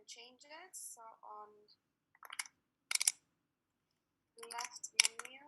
changes. So on left menu,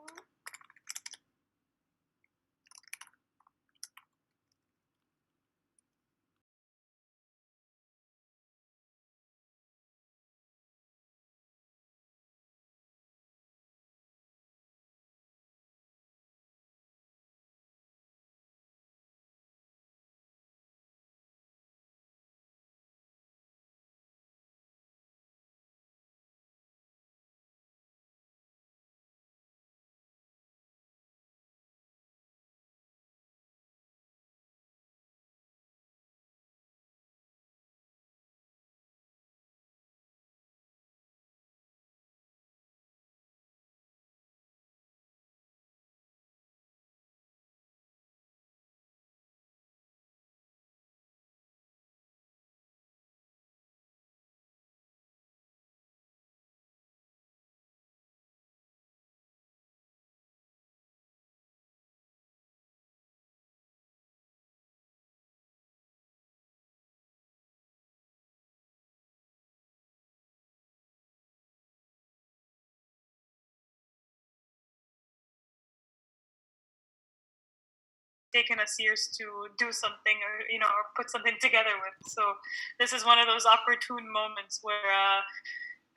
taken us years to do something or put something together with. So this is one of those opportune moments where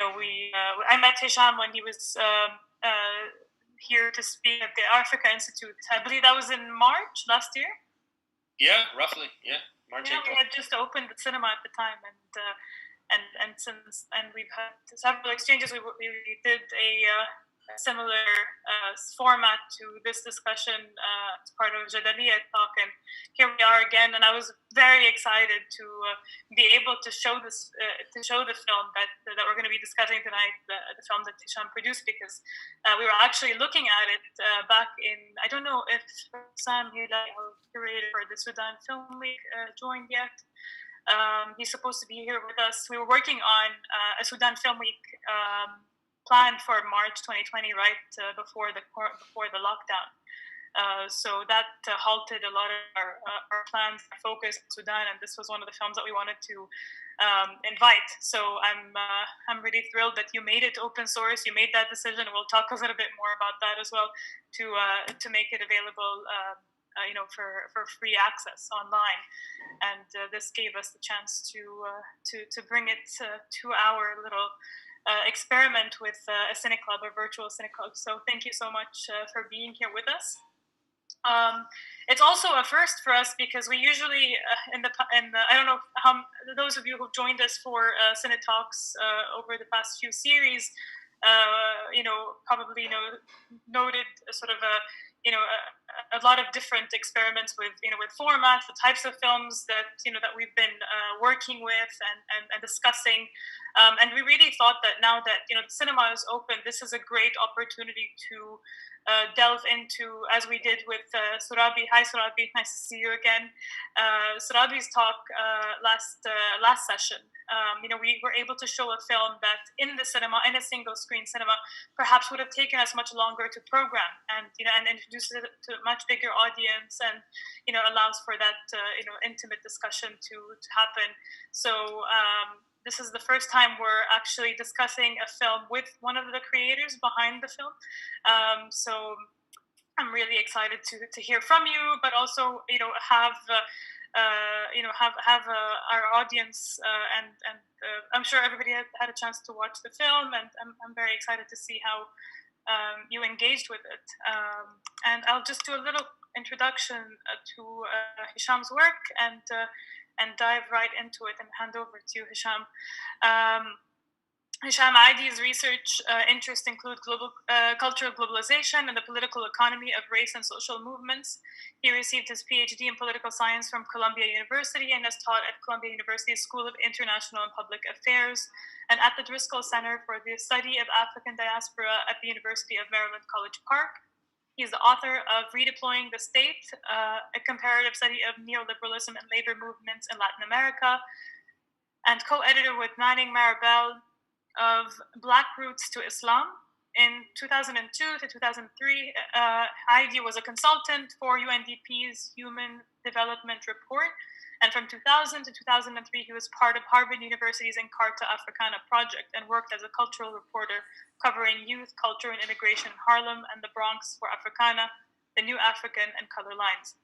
I met Hisham when he was here to speak at the Africa Institute. I believe that was in March last year. Yeah, roughly. Yeah, March. Yeah, April. we had just opened the cinema at the time, and we've had several exchanges. We did a similar format to this discussion as part of Jadaliyah talk, and here we are again. And I was very excited to be able to show the film that we're going to be discussing tonight, the film that Hisham produced, because we were actually looking at it back in, I don't know if Sam Hilal, our curator for the Sudan Film Week, joined yet. He's supposed to be here with us. We were working on a Sudan Film Week planned for March 2020, right before the lockdown. So that halted a lot of our plans, our focus in Sudan, and this was one of the films that we wanted to invite. So I'm really thrilled that you made it open source. You made that decision. We'll talk a little bit more about that as well to make it available. For free access online, and this gave us the chance to bring it to our little experiment with a cine club, a virtual cine club. So thank you so much for being here with us. It's also a first for us because we usually in the I don't know how those of you who've joined us for CineTalks over the past few series, probably noted sort of a lot of different experiments with formats, the types of films that we've been working with and discussing, and we really thought that now that the cinema is open, this is a great opportunity to delve into, as we did with Surabi. Hi Surabi, nice to see you again. Surabi's talk last session. We were able to show a film that in the cinema, in a single screen cinema, perhaps would have taken us much longer to program, and introduce it to a much bigger audience, and allows for that intimate discussion to happen. So this is the first time we're actually discussing a film with one of the creators behind the film. So I'm really excited to hear from you, but also have our audience and I'm sure everybody had a chance to watch the film, and I'm very excited to see how you engaged with it. And I'll just do a little introduction to Hisham's work and dive right into it and hand over to you, Hisham. Hisham Aidi's research interests include cultural globalization and the political economy of race and social movements. He received his PhD in political science from Columbia University and has taught at Columbia University's School of International and Public Affairs and at the Driscoll Center for the Study of African Diaspora at the University of Maryland College Park. He's the author of Redeploying the State, a comparative study of neoliberalism and labor movements in Latin America, and co-editor with Manning Marabel of Black Roots to Islam, In 2002 to 2003, Aidi was a consultant for UNDP's Human Development Report. And from 2000 to 2003, he was part of Harvard University's Encarta Africana project and worked as a cultural reporter covering youth, culture, and integration in Harlem and the Bronx for Africana, the New African, and Color Lines.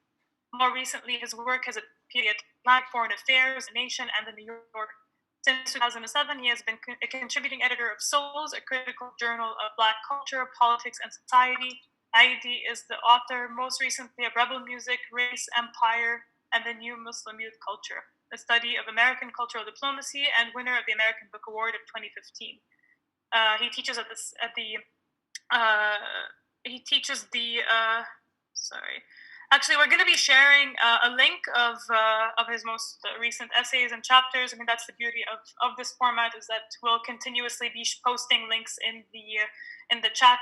More recently, his work has appeared at Black Foreign Affairs, Nation, and the New York. Since 2007, he has been a contributing editor of Souls, a critical journal of Black culture, politics, and society. Aidi is the author, most recently, of Rebel Music, Race, Empire, and the New Muslim Youth Culture, a study of American cultural diplomacy, and winner of the American Book Award of 2015. He teaches Actually, we're going to be sharing a link of his most recent essays and chapters. I mean, that's the beauty of this format, is that we'll continuously be posting links in the chat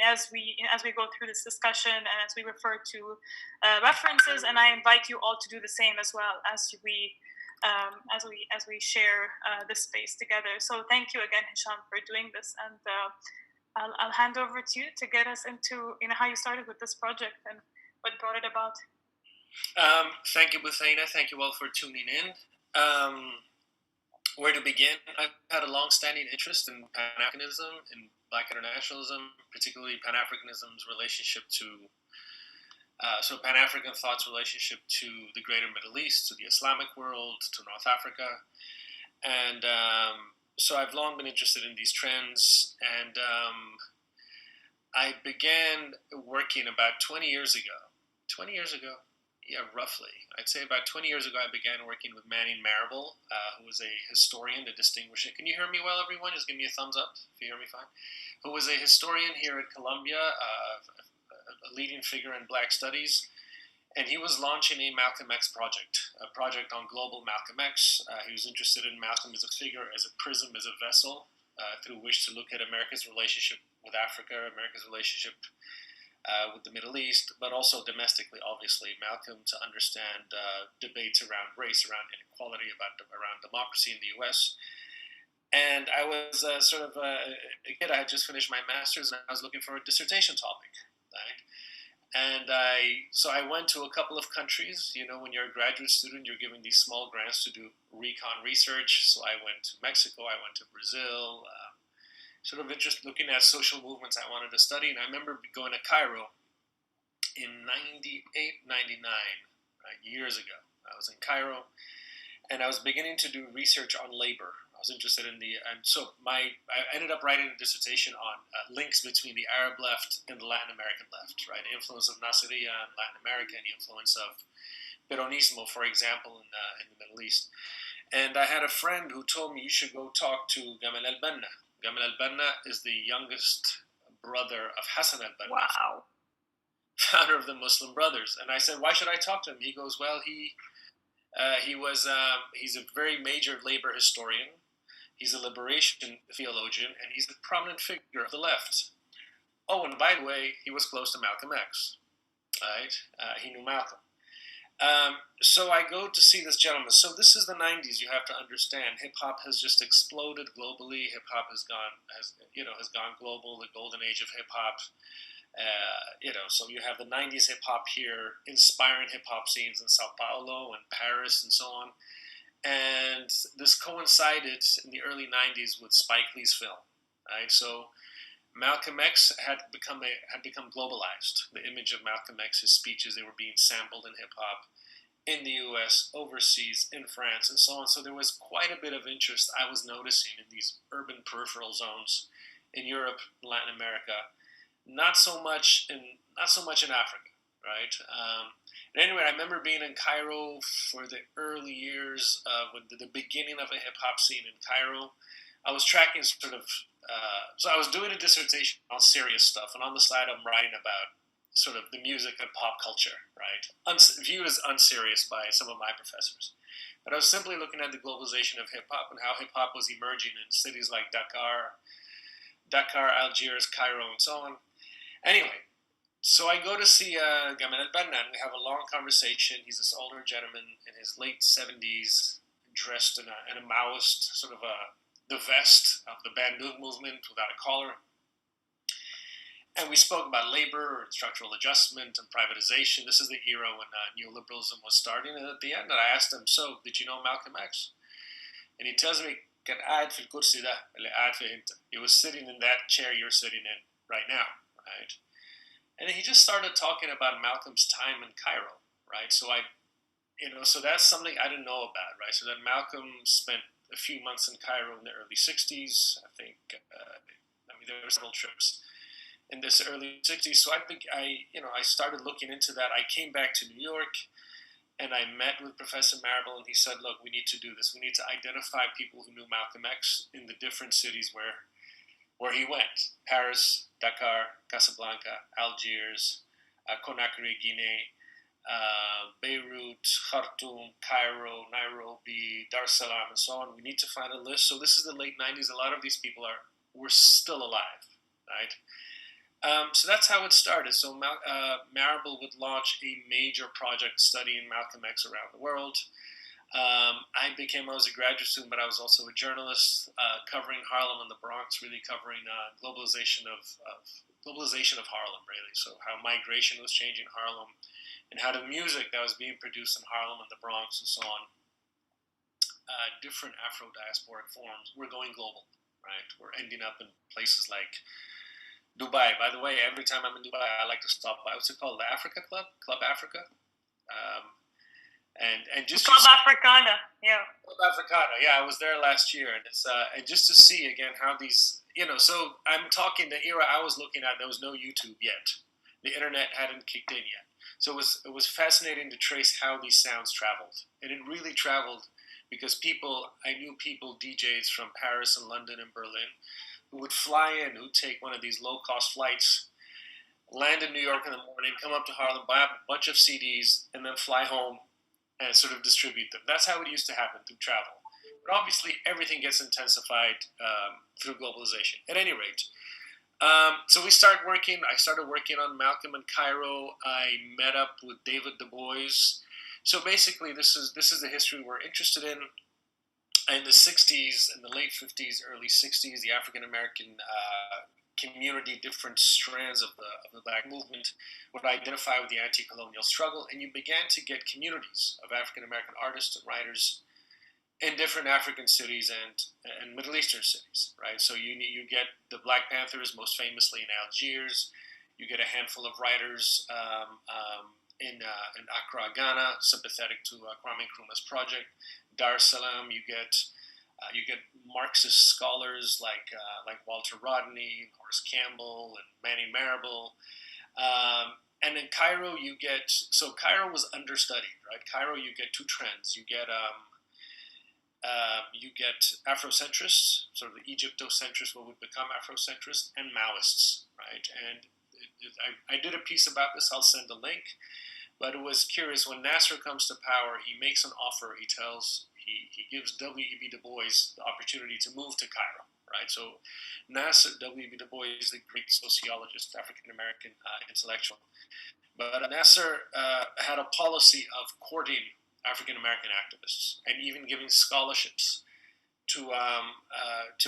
as we go through this discussion and as we refer to references. And I invite you all to do the same as well as we share this space together. So thank you again, Hisham, for doing this, and I'll hand over to you to get us into how you started with this project and what brought it about. Thank you, Buthaina. Thank you all for tuning in. Where to begin? I've had a long-standing interest in Pan-Africanism, in Black internationalism, particularly Pan-Africanism's relationship to, Pan-African thought's relationship to the greater Middle East, to the Islamic world, to North Africa. And so I've long been interested in these trends, and I began working about 20 years ago. 20 years ago? Yeah, roughly. I'd say about 20 years ago, I began working with Manning Marable, who was a historian, a distinguished... Can you hear me well, everyone? Just give me a thumbs up if you hear me fine. Who was a historian here at Columbia, a leading figure in Black studies. And he was launching a Malcolm X project, a project on global Malcolm X. He was interested in Malcolm as a figure, as a prism, as a vessel, through which to look at America's relationship with Africa, America's relationship with the Middle East, but also domestically, obviously. Malcolm, to understand debates around race, around inequality, around democracy in the U.S. And I was a kid. I had just finished my master's, and I was looking for a dissertation topic, right? And I went to a couple of countries. When you're a graduate student, you're given these small grants to do recon research. So I went to Mexico, I went to Brazil, looking at social movements I wanted to study. And I remember going to Cairo in 98, 99, right, years ago. I was in Cairo, and I was beginning to do research on labor. I was interested in I ended up writing a dissertation on links between the Arab left and the Latin American left, right? The influence of Nasiriyya in Latin America and the influence of Peronismo, for example, in the Middle East. And I had a friend who told me, you should go talk to Gamal al-Banna. Gamal al-Banna is the youngest brother of Hassan al-Banna. Wow. Founder of the Muslim Brothers. And I said, why should I talk to him? He goes, well, he's a very major labor historian. He's a liberation theologian, and he's a prominent figure of the left. Oh, and by the way, he was close to Malcolm X, right? He knew Malcolm. So I go to see this gentleman. So this is the 90s. You have to understand, hip hop has just exploded globally. Hip hop has gone global. The golden age of hip hop. So you have the 90s hip hop here, inspiring hip hop scenes in Sao Paulo and Paris and so on. And this coincided in the early 90s with Spike Lee's film, right? So Malcolm X had become globalized. The image of Malcolm X, his speeches, they were being sampled in hip hop in the U.S., overseas, in France, and so on. So there was quite a bit of interest I was noticing in these urban peripheral zones in Europe, Latin America. Not so much in Africa, right? Anyway, I remember being in Cairo for the early years with the beginning of a hip-hop scene in Cairo. I was tracking so I was doing a dissertation on serious stuff, and on the side I'm writing about sort of the music and pop culture, right? Viewed as unserious by some of my professors. But I was simply looking at the globalization of hip-hop and how hip-hop was emerging in cities like Dakar, Algiers, Cairo, and so on. Anyway, so I go to see Gamal al-Banna, and we have a long conversation. He's this older gentleman in his late 70s, dressed in a Maoist, the vest of the Bandung movement without a collar. And we spoke about labor and structural adjustment and privatization. This is the era when neoliberalism was starting. And at the end, I asked him, so did you know Malcolm X? And he tells me, كان قاعد في الكرسي ده اللي قاعد فيه أنت. He was sitting in that chair you're sitting in right now, right? And he just started talking about Malcolm's time in Cairo, right? So so that's something I didn't know about, right? So that Malcolm spent a few months in Cairo in the early 60s. I think, there were several trips in this early 60s. So I started looking into that. I came back to New York and I met with Professor Marable, and he said, look, we need to do this. We need to identify people who knew Malcolm X in the different cities where he went. Paris, Dakar, Casablanca, Algiers, Conakry, Guinea, Beirut, Khartoum, Cairo, Nairobi, Dar es Salaam, and so on. We need to find a list. So this is the late 90s. A lot of these people were still alive, right? So that's how it started. So Marable would launch a major project studying Malcolm X around the world. I was a graduate student, but I was also a journalist covering Harlem and the Bronx, really covering globalization of Harlem, really. So how migration was changing Harlem, and how the music that was being produced in Harlem and the Bronx and so on, different Afro-diasporic forms, were going global, right? We're ending up in places like Dubai. By the way, every time I'm in Dubai, I like to stop by. What's it called? The Africa Club? Club Africa? And just Club Africana, yeah. Club Africana, yeah. I was there last year, and it's and just to see again how these, So I'm talking the era I was looking at. There was no YouTube yet. The internet hadn't kicked in yet. So it was fascinating to trace how these sounds traveled, and it really traveled because I knew people, DJs from Paris and London and Berlin, who would fly in, who'd take one of these low-cost flights, land in New York in the morning, come up to Harlem, buy up a bunch of CDs, and then fly home and sort of distribute them. That's how it used to happen through travel. But obviously, everything gets intensified through globalization. At any rate, so I started working on Malcolm in Cairo. I met up with David Du Bois. So basically, this is the history we're interested in. In the 60s, in the late 50s, early 60s, the African-American community, different strands of the Black movement would identify with the anti-colonial struggle, and you began to get communities of African-American artists and writers in different African cities and Middle Eastern cities, right? So you get the Black Panthers, most famously in Algiers. You get a handful of writers in Accra, Ghana, sympathetic to Kwame Nkrumah's project. Dar es Salaam, you get Marxist scholars like Walter Rodney, Horace Campbell, and Manny Marable. And in Cairo, Cairo was understudied, right? Cairo, you get two trends. You get Afrocentrists, sort of the Egyptocentrists, what would become Afrocentrists, and Maoists, right? And I did a piece about this. I'll send a link. But it was curious, when Nasser comes to power, he makes an offer. He gives W.E.B. Du Bois the opportunity to move to Cairo, right? So W.E.B. Du Bois is the Greek sociologist, African-American intellectual. But Nasser had a policy of courting African-American activists and even giving scholarships to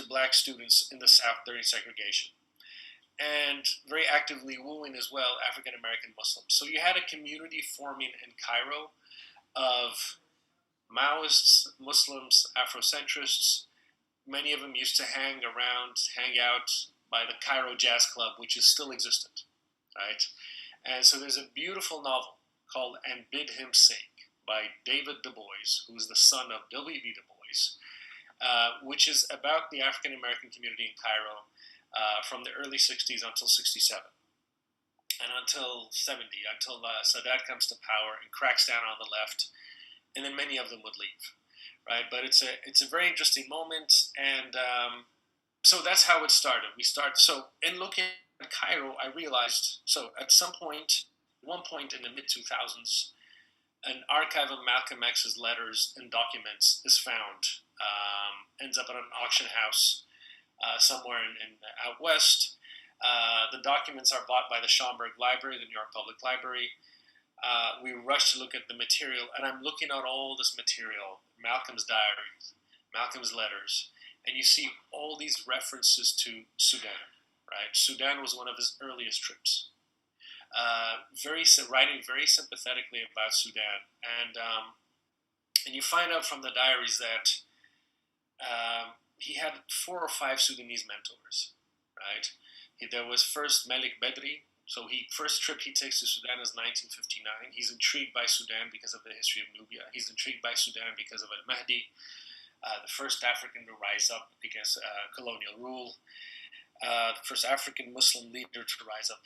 Black students in the South during segregation, and very actively wooing as well African-American Muslims. So you had a community forming in Cairo of Maoists, Muslims, Afrocentrists. Many of them used to hang out by the Cairo Jazz Club, which is still existent, right? And so there's a beautiful novel called And Bid Him Sing by David Du Bois, who is the son of W.E.B. Du Bois, which is about the African-American community in Cairo from the early 60s until 67, and until 70, until Sadat comes to power and cracks down on the left, and then many of them would leave, right? But it's a very interesting moment, and so that's how it started. So in looking at Cairo, I realized, so at one point in the mid-2000s, an archive of Malcolm X's letters and documents is found, ends up at an auction house somewhere in out west. The documents are bought by the Schomburg Library, the New York Public Library. We rush to look at the material, and I'm looking at all this material, Malcolm's diaries, Malcolm's letters, and you see all these references to Sudan, right? Sudan was one of his earliest trips. Writing very sympathetically about Sudan, and you find out from the diaries that he had 4 or 5 Sudanese mentors, right? There was first Malik Bedri. So first trip he takes to Sudan is 1959. He's intrigued by Sudan because of the history of Nubia. He's intrigued by Sudan because of Al-Mahdi, the first African to rise up against colonial rule, the first African Muslim leader to rise up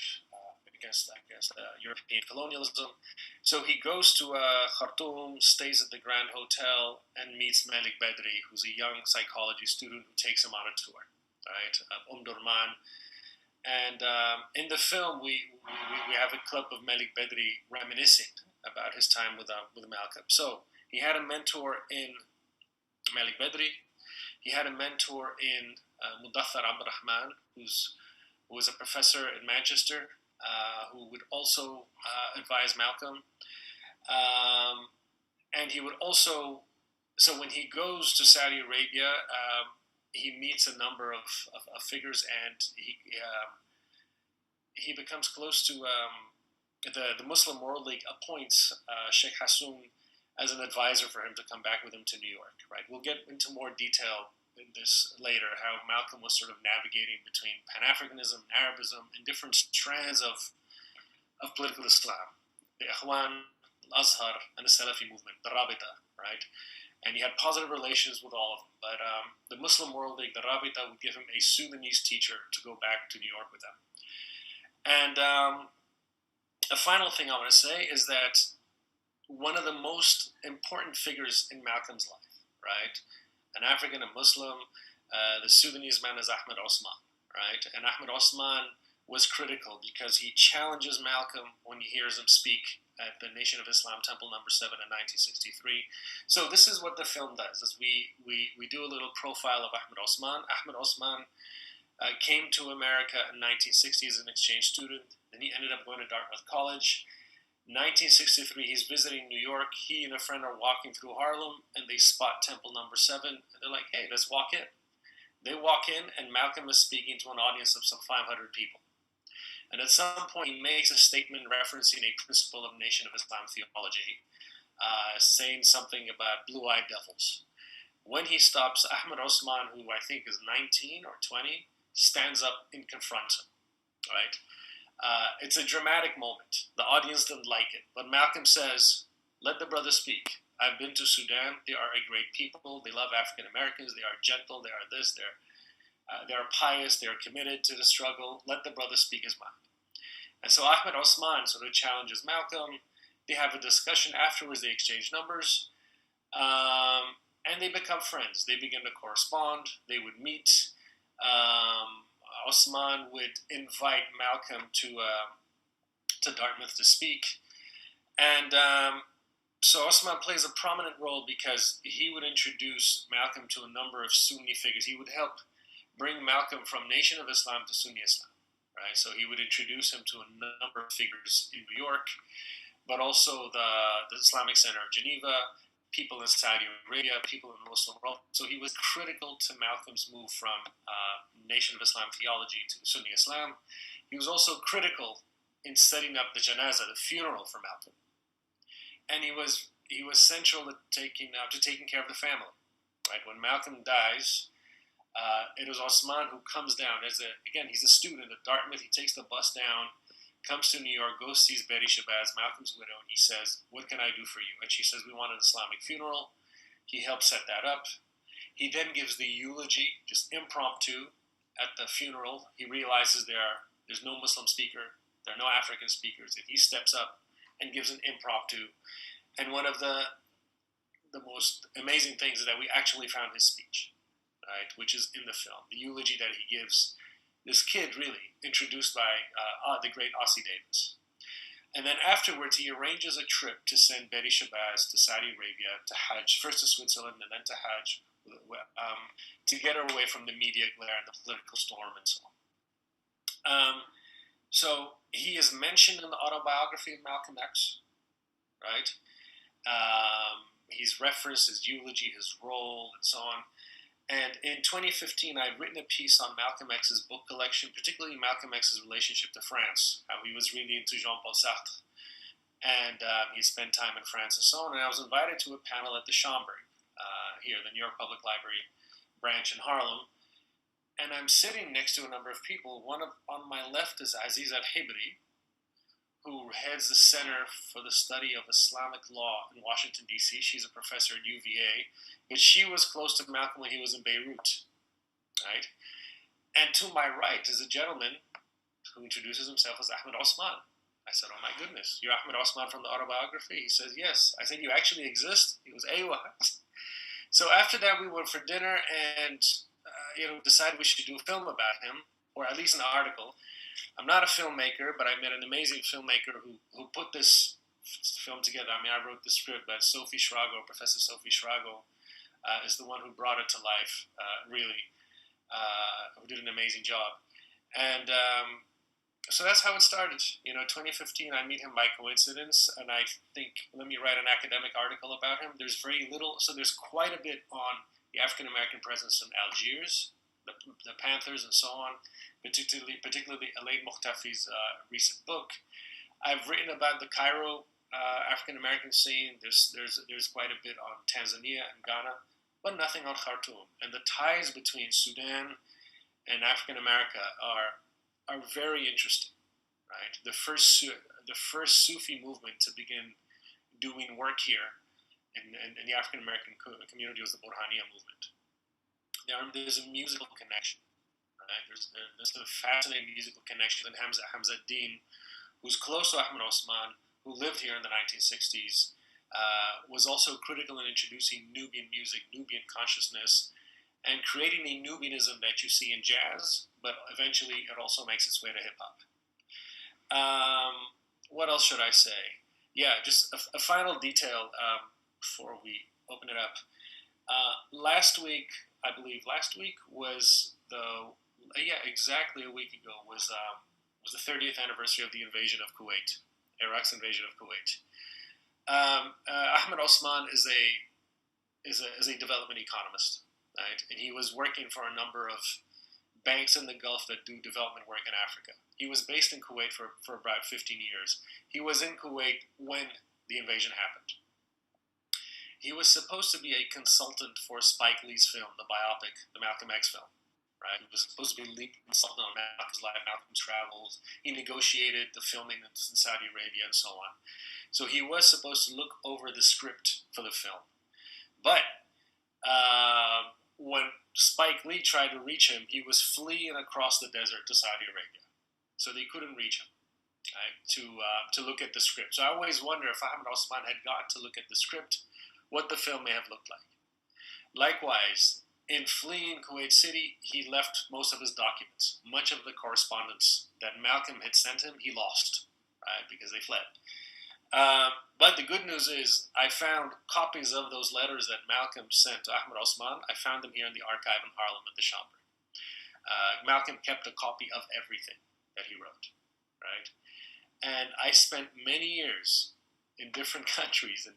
against European colonialism. So he goes to Khartoum, stays at the Grand Hotel, and meets Malik Bedri, who's a young psychology student who takes him on a tour, right? Durman. And in the film, we have a clip of Malik Bedri reminiscing about his time with Malcolm. So he had a mentor in Malik Bedri. He had a mentor in Mudathar Abdurrahman, who was a professor in Manchester, who would also advise Malcolm. And he would also, so when he goes to Saudi Arabia, he meets a number of figures, and he becomes close to the Muslim World League appoints Sheikh Hassoun as an advisor for him to come back with him to New York. Right, we'll get into more detail in this later, how Malcolm was sort of navigating between Pan-Africanism, Arabism, and different strands of political Islam, the Ikhwan, Al-Azhar, and the Salafi movement, the Rabita, right? And he had positive relations with all of them. But the Muslim World League, the Rabita, would give him a Sudanese teacher to go back to New York with them. And a final thing I want to say is that one of the most important figures in Malcolm's life, right? An African, a Muslim, the Sudanese man is Ahmed Osman, right? And Ahmed Osman was critical because he challenges Malcolm when he hears him speak at the Nation of Islam Temple number 7 in 1963. So this is what the film does, is we do a little profile of Ahmed Osman. Ahmed Osman came to America in 1960 as an exchange student. Then he ended up going to Dartmouth College. 1963, he's visiting New York. He and a friend are walking through Harlem, and they spot Temple number 7. And they're like, hey, let's walk in. They walk in, and Malcolm is speaking to an audience of some 500 people. And at some point, he makes a statement referencing a principle of Nation of Islam theology, saying something about blue-eyed devils. When he stops, Ahmed Osman, who I think is 19 or 20, stands up and confronts him, right? It's a dramatic moment. The audience didn't like it. But Malcolm says, let the brother speak. I've been to Sudan. They are a great people. They love African Americans. They are gentle. They are this. They are pious. They are committed to the struggle. Let the brother speak his mind. And so Ahmed Osman sort of challenges Malcolm. They have a discussion afterwards. They exchange numbers. And they become friends. They begin to correspond. They would meet. Osman would invite Malcolm to Dartmouth to speak. And so Osman plays a prominent role because he would introduce Malcolm to a number of Sunni figures. He would help bring Malcolm from Nation of Islam to Sunni Islam, right? So he would introduce him to a number of figures in New York, but also the Islamic Center of Geneva, people in Saudi Arabia, people in the Muslim world. So he was critical to Malcolm's move from Nation of Islam theology to Sunni Islam. He was also critical in setting up the janazah, the funeral for Malcolm. And he was central to taking care of the family. Right? When Malcolm dies, it was Osman who comes down. He's a student at Dartmouth. He takes the bus down, comes to New York, goes sees Betty Shabazz, Malcolm's widow, and he says, what can I do for you? And she says, we want an Islamic funeral. He helps set that up. He then gives the eulogy, just impromptu, at the funeral. He realizes there's no Muslim speaker, there are no African speakers, and he steps up and gives an impromptu. And one of the most amazing things is that we actually found his speech, right, which is in the film, the eulogy that he gives this kid, really, introduced by the great Ossie Davis. And then afterwards, he arranges a trip to send Betty Shabazz to Saudi Arabia, to Hajj, first to Switzerland and then to Hajj, to get her away from the media glare and the political storm and so on. So he is mentioned in the autobiography of Malcolm X, right? He's referenced his eulogy, his role, and so on. And in 2015, I'd written a piece on Malcolm X's book collection, particularly Malcolm X's relationship to France, how he was really into Jean-Paul Sartre, and he spent time in France and so on. And I was invited to a panel at the Schomburg here, the New York Public Library branch in Harlem. And I'm sitting next to a number of people. On my left is Aziz Al-Hibri, who heads the Center for the Study of Islamic Law in Washington, D.C. She's a professor at UVA, but she was close to Malcolm when he was in Beirut, right? And to my right is a gentleman who introduces himself as Ahmed Osman. I said, oh my goodness, you're Ahmed Osman from the autobiography? He says, yes. I said, you actually exist? He goes, Aywa. So after that, we went for dinner and, decided we should do a film about him, or at least an article. I'm not a filmmaker, but I met an amazing filmmaker who put this film together. I mean, I wrote the script, but Professor Sophie Schrago, is the one who brought it to life, really, who did an amazing job. And so that's how it started. 2015, I meet him by coincidence, and I think, let me write an academic article about him. There's very little, so there's quite a bit on the African-American presence in Algiers, the Panthers and so on, particularly Alain Mokhtafi's recent book. I've written about the Cairo African-American scene. There's quite a bit on Tanzania and Ghana, but nothing on Khartoum. And the ties between Sudan and African America are very interesting, right? The first Sufi movement to begin doing work here in the African American community was the Burhaniya movement. There's a musical connection. Right? There's a fascinating musical connection. And Hamza Din, who's close to Ahmed Osman, who lived here in the 1960s, was also critical in introducing Nubian music, Nubian consciousness, and creating a Nubianism that you see in jazz, but eventually it also makes its way to hip-hop. What else should I say? Yeah, just a final detail before we open it up. Last week was exactly a week ago was the 30th anniversary of the invasion of Kuwait, Iraq's invasion of Kuwait. Ahmed Osman is a development economist, right? And he was working for a number of banks in the Gulf that do development work in Africa. He was based in Kuwait for about 15 years. He was in Kuwait when the invasion happened. He was supposed to be a consultant for Spike Lee's film, the biopic, the Malcolm X film, right? He was supposed to be a lead consultant on Malcolm's life, Malcolm's travels. He negotiated the filming in Saudi Arabia and so on. So he was supposed to look over the script for the film. But when Spike Lee tried to reach him, he was fleeing across the desert to Saudi Arabia. So they couldn't reach him, right, to look at the script. So I always wonder if Ahmed Osman had got to look at the script, what the film may have looked like. Likewise, in fleeing Kuwait City, he left most of his documents. Much of the correspondence that Malcolm had sent him, he lost, right, because they fled. But the good news is I found copies of those letters that Malcolm sent to Ahmed Osman. I found them here in the archive in Harlem at the Schomburg. Malcolm kept a copy of everything that he wrote, right? And I spent many years in different countries,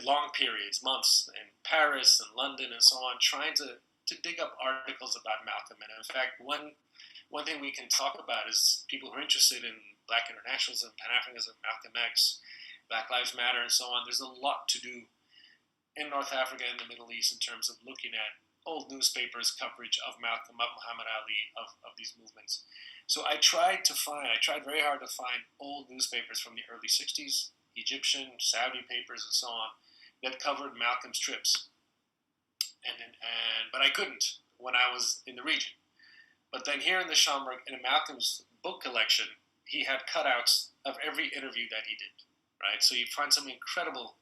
long periods, months, in Paris and London and so on, trying to dig up articles about Malcolm. And in fact, one thing we can talk about is people who are interested in Black internationalism, Pan-Africanism, Malcolm X, Black Lives Matter, and so on. There's a lot to do in North Africa and the Middle East in terms of looking at old newspapers' coverage of Malcolm, of Muhammad Ali, of these movements. So I tried very hard to find old newspapers from the early 60s, Egyptian, Saudi papers, and so on, that covered Malcolm's trips. But I couldn't when I was in the region. But then here in the Schomburg, in Malcolm's book collection, he had cutouts of every interview that he did, right? So you find some incredible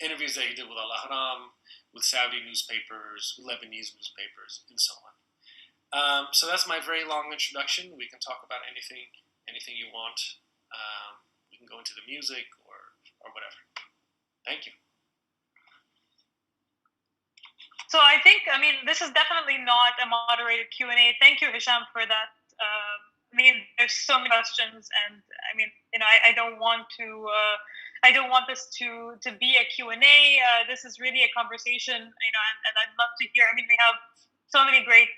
interviews that he did with Al-Ahram, with Saudi newspapers, with Lebanese newspapers, and so on. So that's my very long introduction. We can talk about anything you want. We can go into the music or whatever. Thank you. So this is definitely not a moderated Q&A. Thank you, Hisham, for that. There's so many questions, and I don't want to I don't want this to be a Q&A. This is really a conversation, and I'd love to hear. I mean, we have so many great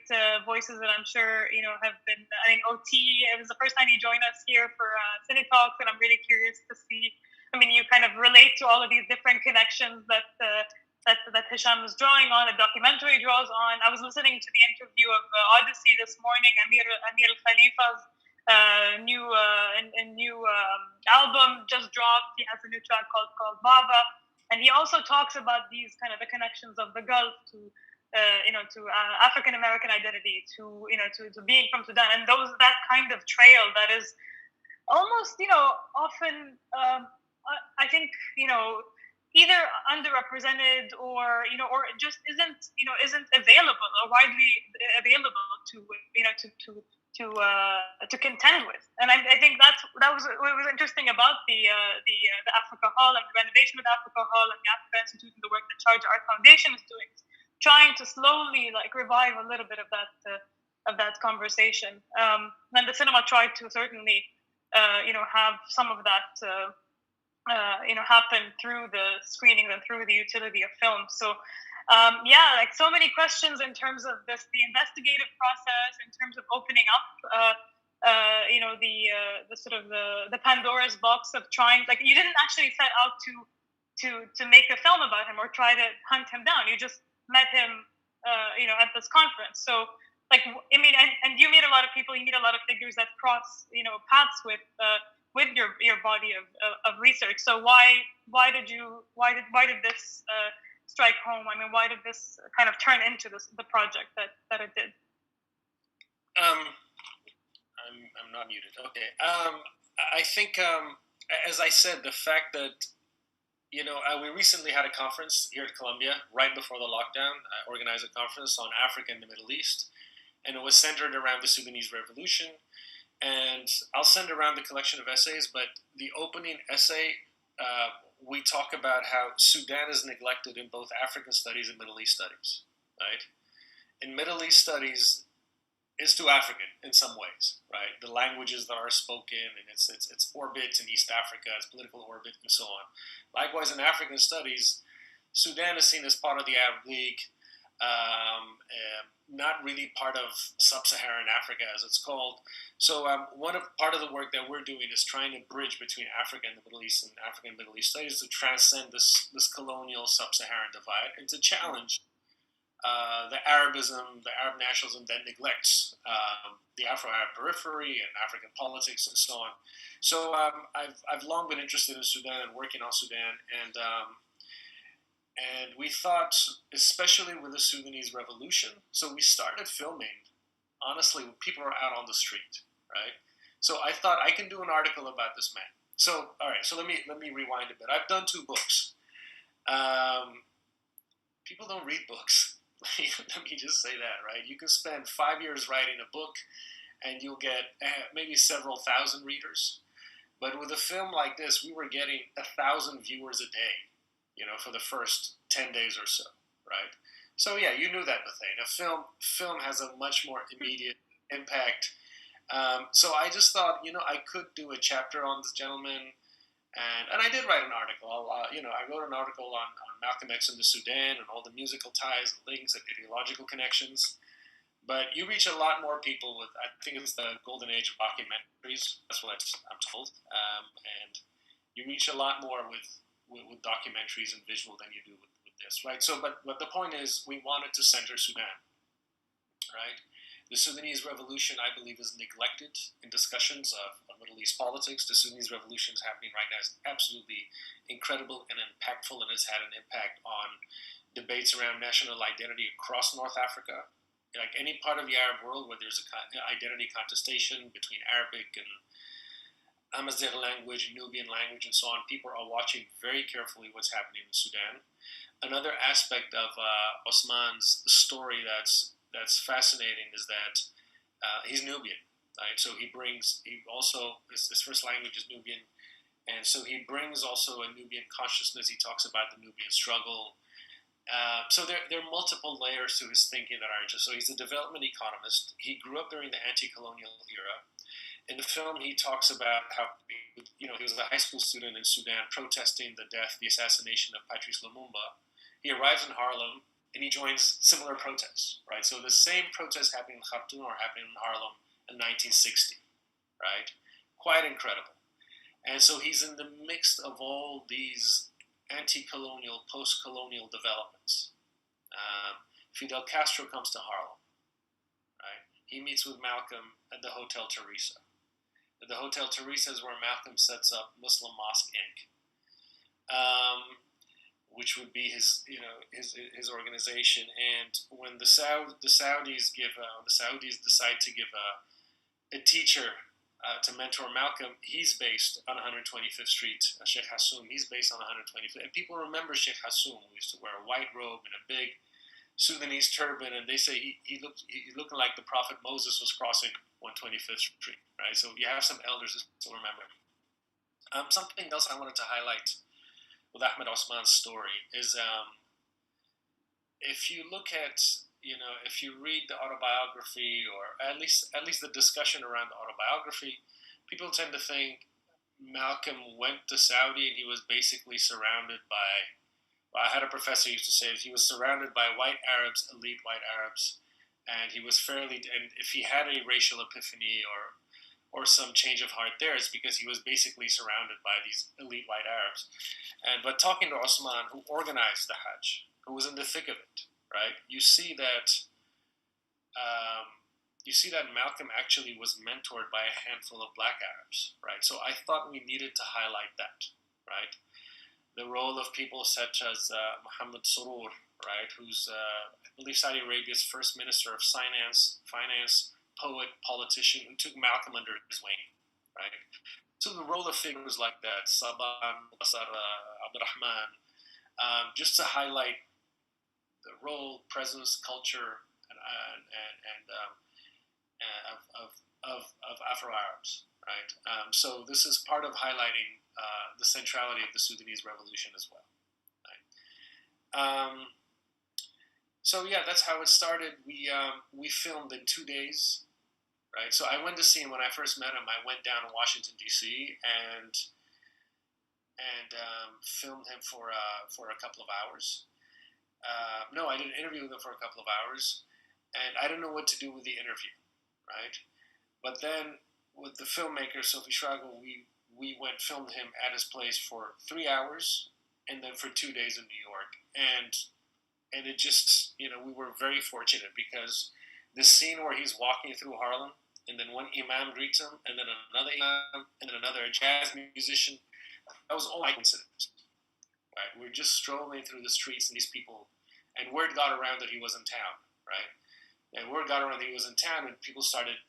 voices that I'm sure, have been, OT, it was the first time you joined us here for CineTalks, and I'm really curious to see, you kind of relate to all of these different connections that Hisham was drawing on, the documentary draws on. I was listening to the interview of Odyssey this morning, Amir Khalifa's new album just dropped. He has a new track called Baba, and he also talks about these kind of the connections of the Gulf to African American identity, to being from Sudan, and that kind of trail that is almost often I think either underrepresented or just isn't available or widely available to contend with. And I think that was what was interesting about the Africa Hall and the renovation of the Africa Hall and the Africa Institute and the work that Charge Art Foundation is doing, trying to slowly revive a little bit of that conversation. And the cinema tried to certainly have some of that happen through the screenings and through the utility of film. So so many questions in terms of the investigative process, in terms of opening up the sort of the Pandora's box of trying, you didn't actually set out to make a film about him or try to hunt him down. You just met him at this conference. So and you meet a lot of people, you meet a lot of figures that cross paths with your body of research. So why did this strike home? I mean, why did this kind of turn into the project that it did? I'm not muted. Okay. I think, as I said, the fact that we recently had a conference here at Columbia right before the lockdown. I organized a conference on Africa and the Middle East, and it was centered around the Sudanese Revolution. And I'll send around the collection of essays, but the opening essay, we talk about how Sudan is neglected in both African studies and Middle East studies, right? In Middle East studies, it's too African in some ways, right? The languages that are spoken and its orbit in East Africa, its political orbit, and so on. Likewise, in African studies, Sudan is seen as part of the Arab League, not really part of sub-Saharan Africa, as it's called. So part of the work that we're doing is trying to bridge between Africa and the Middle East and African and Middle East studies to transcend this colonial sub-Saharan divide and to challenge the Arabism, the Arab nationalism that neglects the Afro-Arab periphery and African politics and so on. So I've long been interested in Sudan and working on Sudan, and we thought, especially with the Sudanese Revolution, so we started filming, honestly, when people are out on the street, right? So I thought I can do an article about this man. So, all right, so let me rewind a bit. I've done 2 books. People don't read books. Let me just say that, right? You can spend 5 years writing a book, and you'll get maybe several thousand readers. But with a film like this, we were getting 1,000 viewers a day, for the first 10 days or so, right? So yeah, you knew that, Bethane. A film has a much more immediate impact. So I just thought, I could do a chapter on this gentleman, and I did write an article. I wrote an article on Malcolm X in the Sudan and all the musical ties and links and ideological connections. But you reach a lot more people with, I think it's the golden age of documentaries. That's what I'm told. And you reach a lot more with documentaries and visual than you do with this, right? So, but the point is, we wanted to center Sudan, right? The Sudanese Revolution, I believe, is neglected in discussions of Middle East politics. The Sudanese Revolution is happening right now. It's absolutely incredible and impactful, and has had an impact on debates around national identity across North Africa. Like any part of the Arab world where there's an identity contestation between Arabic and Amazigh language, Nubian language, and so on, people are watching very carefully what's happening in Sudan. Another aspect of Osman's story that's fascinating is that he's Nubian, right? So his first language is Nubian, and so he brings also a Nubian consciousness. He talks about the Nubian struggle. So there are multiple layers to his thinking that are interesting. So he's a development economist. He grew up during the anti-colonial era, in the film, he talks about how he was a high school student in Sudan protesting the assassination of Patrice Lumumba. He arrives in Harlem and he joins similar protests, right? So the same protests happening in Khartoum are happening in Harlem in 1960, right? Quite incredible. And so he's in the mix of all these anti-colonial, post-colonial developments. Fidel Castro comes to Harlem, right? He meets with Malcolm at the Hotel Teresa. At the Hotel Teresa is where Malcolm sets up Muslim Mosque Inc., which would be his organization. And when the Saudis decide to give a teacher to mentor Malcolm, he's based on 125th Street, Sheikh Hassoum. He's based on 125th, and people remember Sheikh Hassoum, who used to wear a white robe and a big Sudanese turban, and they say he looked like the Prophet Moses was crossing 125th Street, right? So you have some elders who still remember. Something else I wanted to highlight with Ahmed Osman's story is if you look at, if you read the autobiography, or at least the discussion around the autobiography, people tend to think Malcolm went to Saudi and he was basically surrounded by, I had a professor who used to say he was surrounded by white Arabs, elite white Arabs, and he was and if he had a racial epiphany or some change of heart there, it's because he was basically surrounded by these elite white Arabs. But talking to Osman, who organized the Hajj, who was in the thick of it, right? You see that Malcolm actually was mentored by a handful of black Arabs, right? So I thought we needed to highlight that, right? The role of people such as Mohammed Surur, right, who's, I believe, Saudi Arabia's first minister of finance, poet, politician, who took Malcolm under his wing, right? So the role of figures like that, Saban, Basar, Abdurrahman, just to highlight the role, presence, culture, of Afro-Arabs, right? So this is part of highlighting the centrality of the Sudanese Revolution as well, right? So yeah, that's how it started. We filmed in 2 days, right? So I went to see him when I first met him. I went down to Washington D.C. and filmed him for a couple of hours. No, I did an interview with him for a couple of hours, and I didn't know what to do with the interview, right? But then with the filmmaker Sophie Schrago, we filmed him at his place for 3 hours, and then for 2 days in New York, and it just, we were very fortunate because the scene where he's walking through Harlem, and then one imam greets him, and then another imam, and then another jazz musician, that was all coincidence, right? We're just strolling through the streets, and these people, and word got around that he was in town, right? And word got around that he was in town, and people started,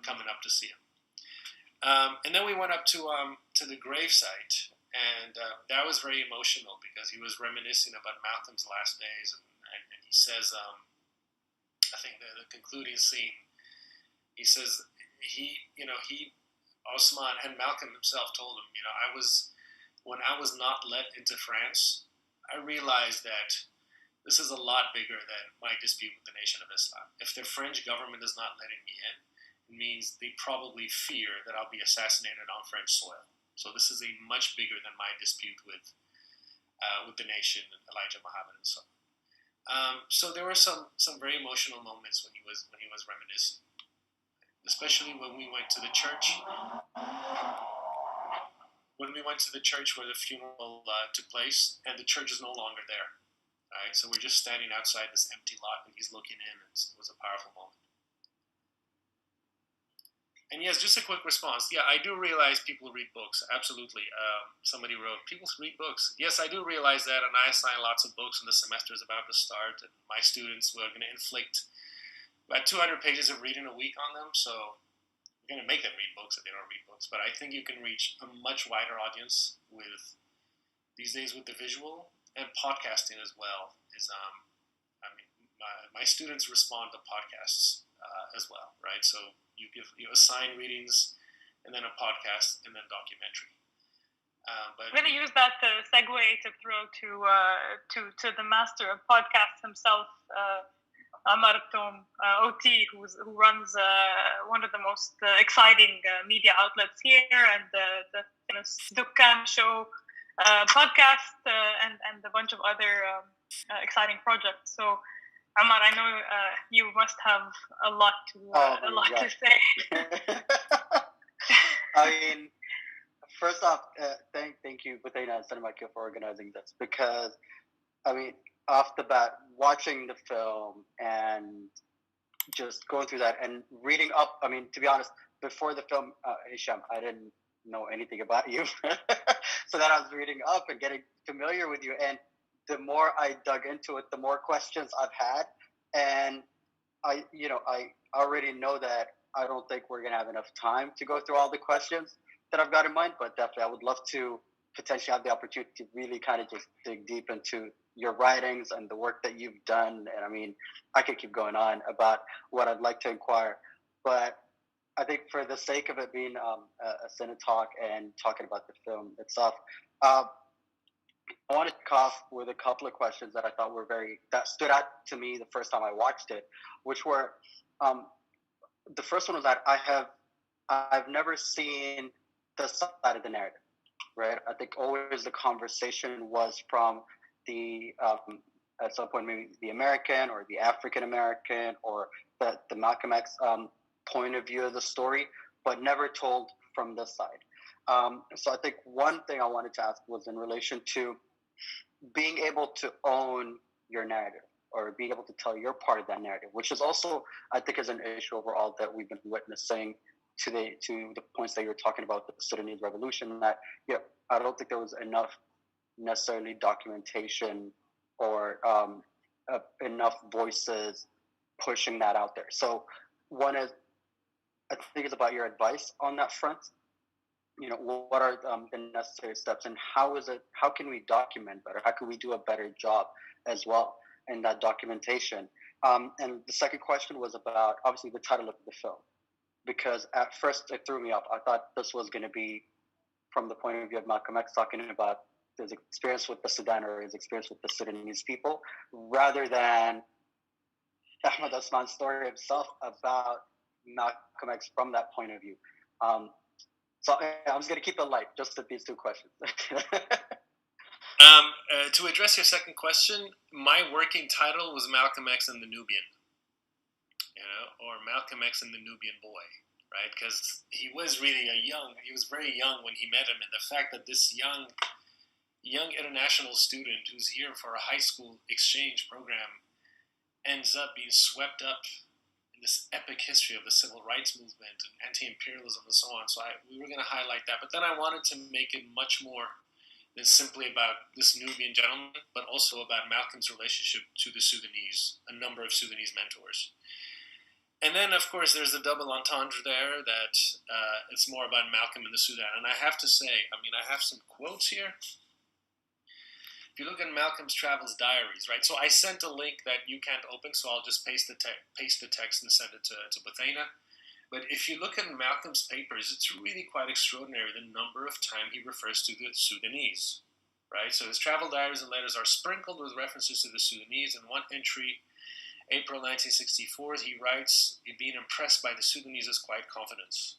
coming up to see him. And then we went up to the gravesite, and that was very emotional because he was reminiscing about Malcolm's last days, and he says, I think the concluding scene, he says Osman and Malcolm himself told him, when I was not let into France, I realized that this is a lot bigger than my dispute with the Nation of Islam. If the French government is not letting me in, it means they probably fear that I'll be assassinated on French soil. So this is a much bigger than my dispute with the nation, Elijah Muhammad, and so on. So there were some very emotional moments when he was reminiscing, especially when we went to the church. When we went to the church where the funeral took place, and the church is no longer there. All right, so we're just standing outside this empty lot, and he's looking in. It was a powerful moment. And yes, just a quick response. Yeah, I do realize people read books. Absolutely. Somebody wrote, people read books. Yes, I do realize that, and I assign lots of books when the semester is about to start, and my students were going to inflict about 200 pages of reading a week on them, so we're going to make them read books if they don't read books. But I think you can reach a much wider audience these days with the visual, and podcasting as well. My students respond to podcasts as well, right? So you assign readings, and then a podcast, and then documentary. But I'm going to use that segue to throw to the master of podcasts himself, Amar Tom, OT, who runs one of the most exciting media outlets here, and the Dukkan show podcast, and a bunch of other exciting projects. So, Amar, I know you must have a lot to say. I mean, first off, thank you, Buthena and Cinemakio, for organizing this, because, I mean, off the bat, watching the film and just going through that and reading up, I mean, to be honest, before the film, Hisham, I didn't know anything about you. So then I was reading up and getting familiar with you. And the more I dug into it, the more questions I've had. And I already know that I don't think we're going to have enough time to go through all the questions that I've got in mind, but definitely I would love to potentially have the opportunity to really kind of just dig deep into your writings and the work that you've done. And I mean, I could keep going on about what I'd like to inquire, but I think for the sake of it being a CineTalk and talking about the film itself, I want to kick off with a couple of questions that I thought that stood out to me the first time I watched it, which were, the first one was that I've never seen the side of the narrative, right? I think always the conversation was from the, at some point, maybe the American or the African American or the Malcolm X point of view of the story, but never told from this side. So I think one thing I wanted to ask was in relation to being able to own your narrative, or being able to tell your part of that narrative, which is also, I think, is an issue overall that we've been witnessing to the points that you're talking about, the Sudanese Revolution, that I don't think there was enough necessarily documentation or enough voices pushing that out there. So one is, I think it's about your advice on that front. What are the necessary steps, and how can we document better? How can we do a better job as well in that documentation? And the second question was about, obviously, the title of the film, because at first it threw me off. I thought this was going to be from the point of view of Malcolm X talking about his experience with the Sudan or his experience with the Sudanese people, rather than Ahmed Osman's story himself about Malcolm X from that point of view. So I'm just going to keep it light, just with these two questions. To address your second question, my working title was Malcolm X and the Nubian, or Malcolm X and the Nubian boy, right? Because he was very young when he met him, and the fact that this young international student who's here for a high school exchange program ends up being swept up in this epic history of the civil rights movement and anti-imperialism and so on. So we were going to highlight that, but then I wanted to make it much more than simply about this Nubian gentleman, but also about Malcolm's relationship to the Sudanese, a number of Sudanese mentors. And then, of course, there's the double entendre there that it's more about Malcolm in the Sudan. And I have to say, I have some quotes here. If you look at Malcolm's Travels Diaries, right? So I sent a link that you can't open, so I'll just paste the text and send it to Buthena. But if you look at Malcolm's papers, it's really quite extraordinary the number of times he refers to the Sudanese, right? So his travel diaries and letters are sprinkled with references to the Sudanese. In one entry, April 1964, he writes, being impressed by the Sudanese is quite confidence.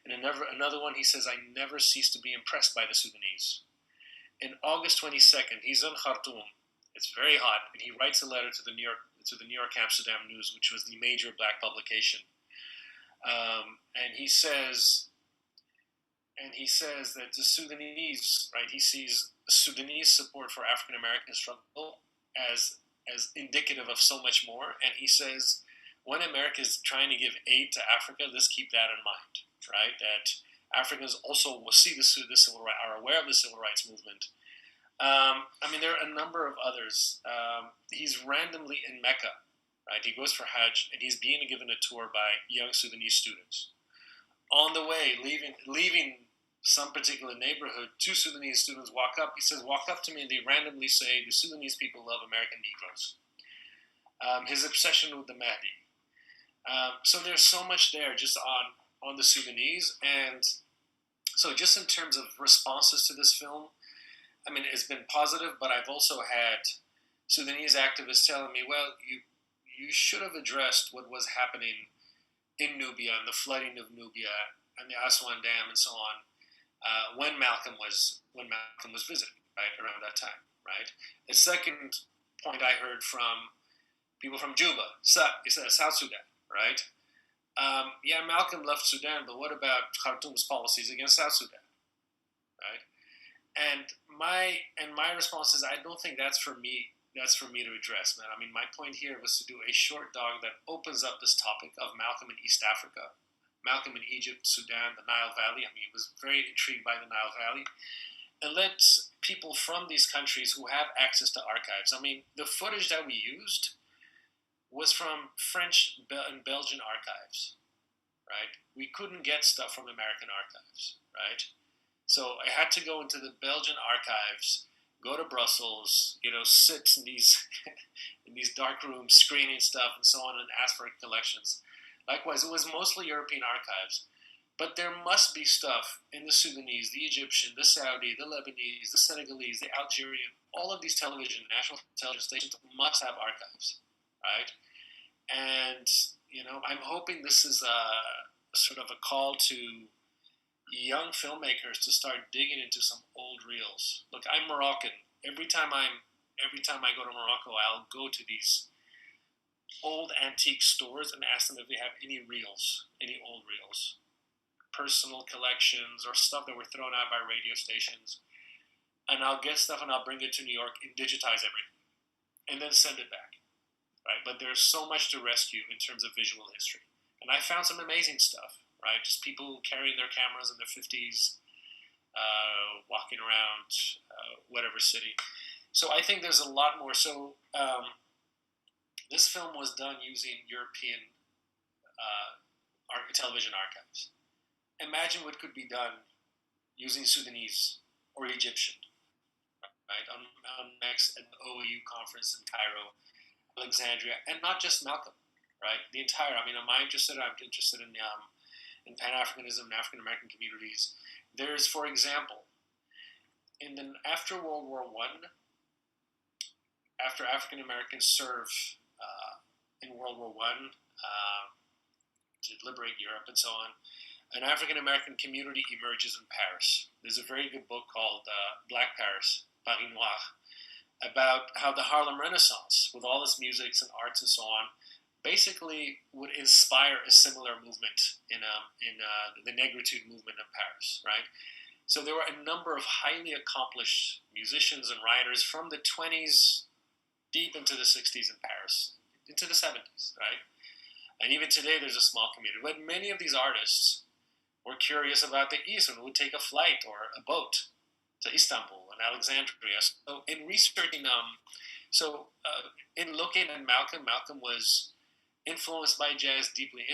In another one, he says, I never cease to be impressed by the Sudanese. In August 22nd, he's in Khartoum. It's very hot, and he writes a letter to the New York Amsterdam News, which was the major black publication. And he says that the Sudanese, right? He sees Sudanese support for African American struggle as indicative of so much more. And he says, when America is trying to give aid to Africa, let's keep that in mind, right? That Africans also will see the civil rights, are aware of the civil rights movement. There are a number of others. He's randomly in Mecca, right? He goes for Hajj, and he's being given a tour by young Sudanese students. On the way, leaving some particular neighborhood, two Sudanese students walk up. He says, walk up to me, and they randomly say, the Sudanese people love American Negroes. His obsession with the Mahdi. So there's so much there just on the Sudanese. And so just in terms of responses to this film, it's been positive, but I've also had Sudanese activists telling me, well, you should have addressed what was happening in Nubia and the flooding of Nubia and the Aswan Dam and so on when Malcolm was visiting, right, around that time, right? The second point I heard from people from Juba, South Sudan, right? Yeah, Malcolm left Sudan, but what about Khartoum's policies against South Sudan, right? And my response is, I don't think that's for me. That's for me to address, man. I mean, my point here was to do a short dog that opens up this topic of Malcolm in East Africa, Malcolm in Egypt, Sudan, the Nile Valley. I mean, he was very intrigued by the Nile Valley, and let people from these countries who have access to archives. I mean, the footage that we used was from French and Belgian archives, right? We couldn't get stuff from American archives, right? So I had to go into the Belgian archives, go to Brussels, sit in these in these dark rooms, screening stuff and so on, and ask for collections. Likewise, it was mostly European archives, but there must be stuff in the Sudanese, the Egyptian, the Saudi, the Lebanese, the Senegalese, the Algerian. All of these national television stations must have archives, right? And I'm hoping this is a sort of a call to young filmmakers to start digging into some old reels. Look, I'm Moroccan. Every time I go to Morocco, I'll go to these old antique stores and ask them if they have any old reels, personal collections or stuff that were thrown out by radio stations. And I'll get stuff and I'll bring it to New York and digitize everything and then send it back, right? But there's so much to rescue in terms of visual history. And I found some amazing stuff, right? Just people carrying their cameras in their 50s, walking around whatever city. So I think there's a lot more. So this film was done using European television archives. Imagine what could be done using Sudanese or Egyptian, right? On next at the OAU conference in Cairo, Alexandria, and not just Malcolm, right? The entire. I mean, I'm interested in Pan-Africanism and African American communities. There's, for example, after World War I, after African Americans serve in World War I to liberate Europe and so on, an African American community emerges in Paris. There's a very good book called Black Paris, Paris Noir, about how the Harlem Renaissance, with all its musics and arts and so on, basically would inspire a similar movement in the Negritude movement in Paris, right? So there were a number of highly accomplished musicians and writers from the 20s deep into the 60s in Paris, into the 70s, right? And even today there's a small community. But many of these artists were curious about the East and would take a flight or a boat to Istanbul and Alexandria. So in researching in looking at Malcolm was influenced by jazz, deeply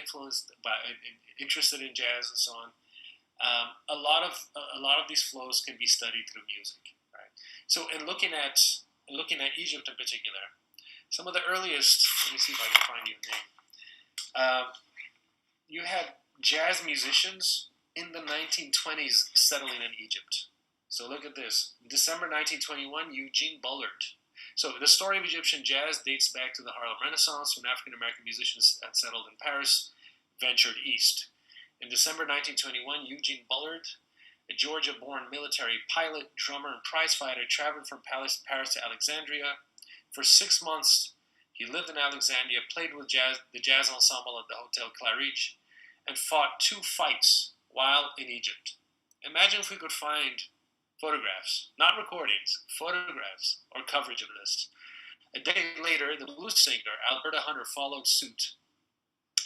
interested in jazz and so on. A lot of these flows can be studied through music, right? So in looking at Egypt in particular, some of the earliest. Let me see if I can find you a name. You had jazz musicians in the 1920s settling in Egypt. So look at this. In December 1921, Eugene Bullard. So the story of Egyptian jazz dates back to the Harlem Renaissance, when African-American musicians had settled in Paris, ventured east. In December 1921, Eugene Bullard, a Georgia-born military pilot, drummer, and prizefighter, traveled from Paris to Alexandria. For 6 months, he lived in Alexandria, played with the jazz ensemble at the Hotel Claridge, and fought 2 fights while in Egypt. Imagine if we could find photographs, not recordings, photographs or coverage of this. A day later, the blues singer Alberta Hunter followed suit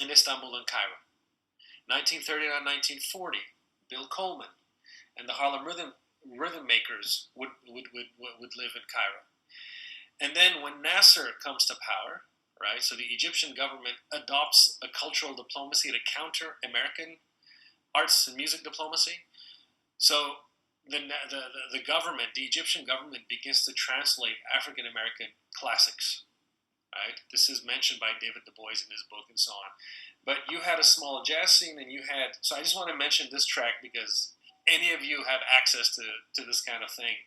in Istanbul and Cairo. 1939-1940, Bill Coleman and the Harlem rhythm makers would live in Cairo. And then when Nasser comes to power, right, so the Egyptian government adopts a cultural diplomacy to counter American arts and music diplomacy. So the government, the Egyptian government, begins to translate African American classics. Right? This is mentioned by David Du Bois in his book and so on. But you had a small jazz scene, and you had. So I just want to mention this track because any of you have access to this kind of thing.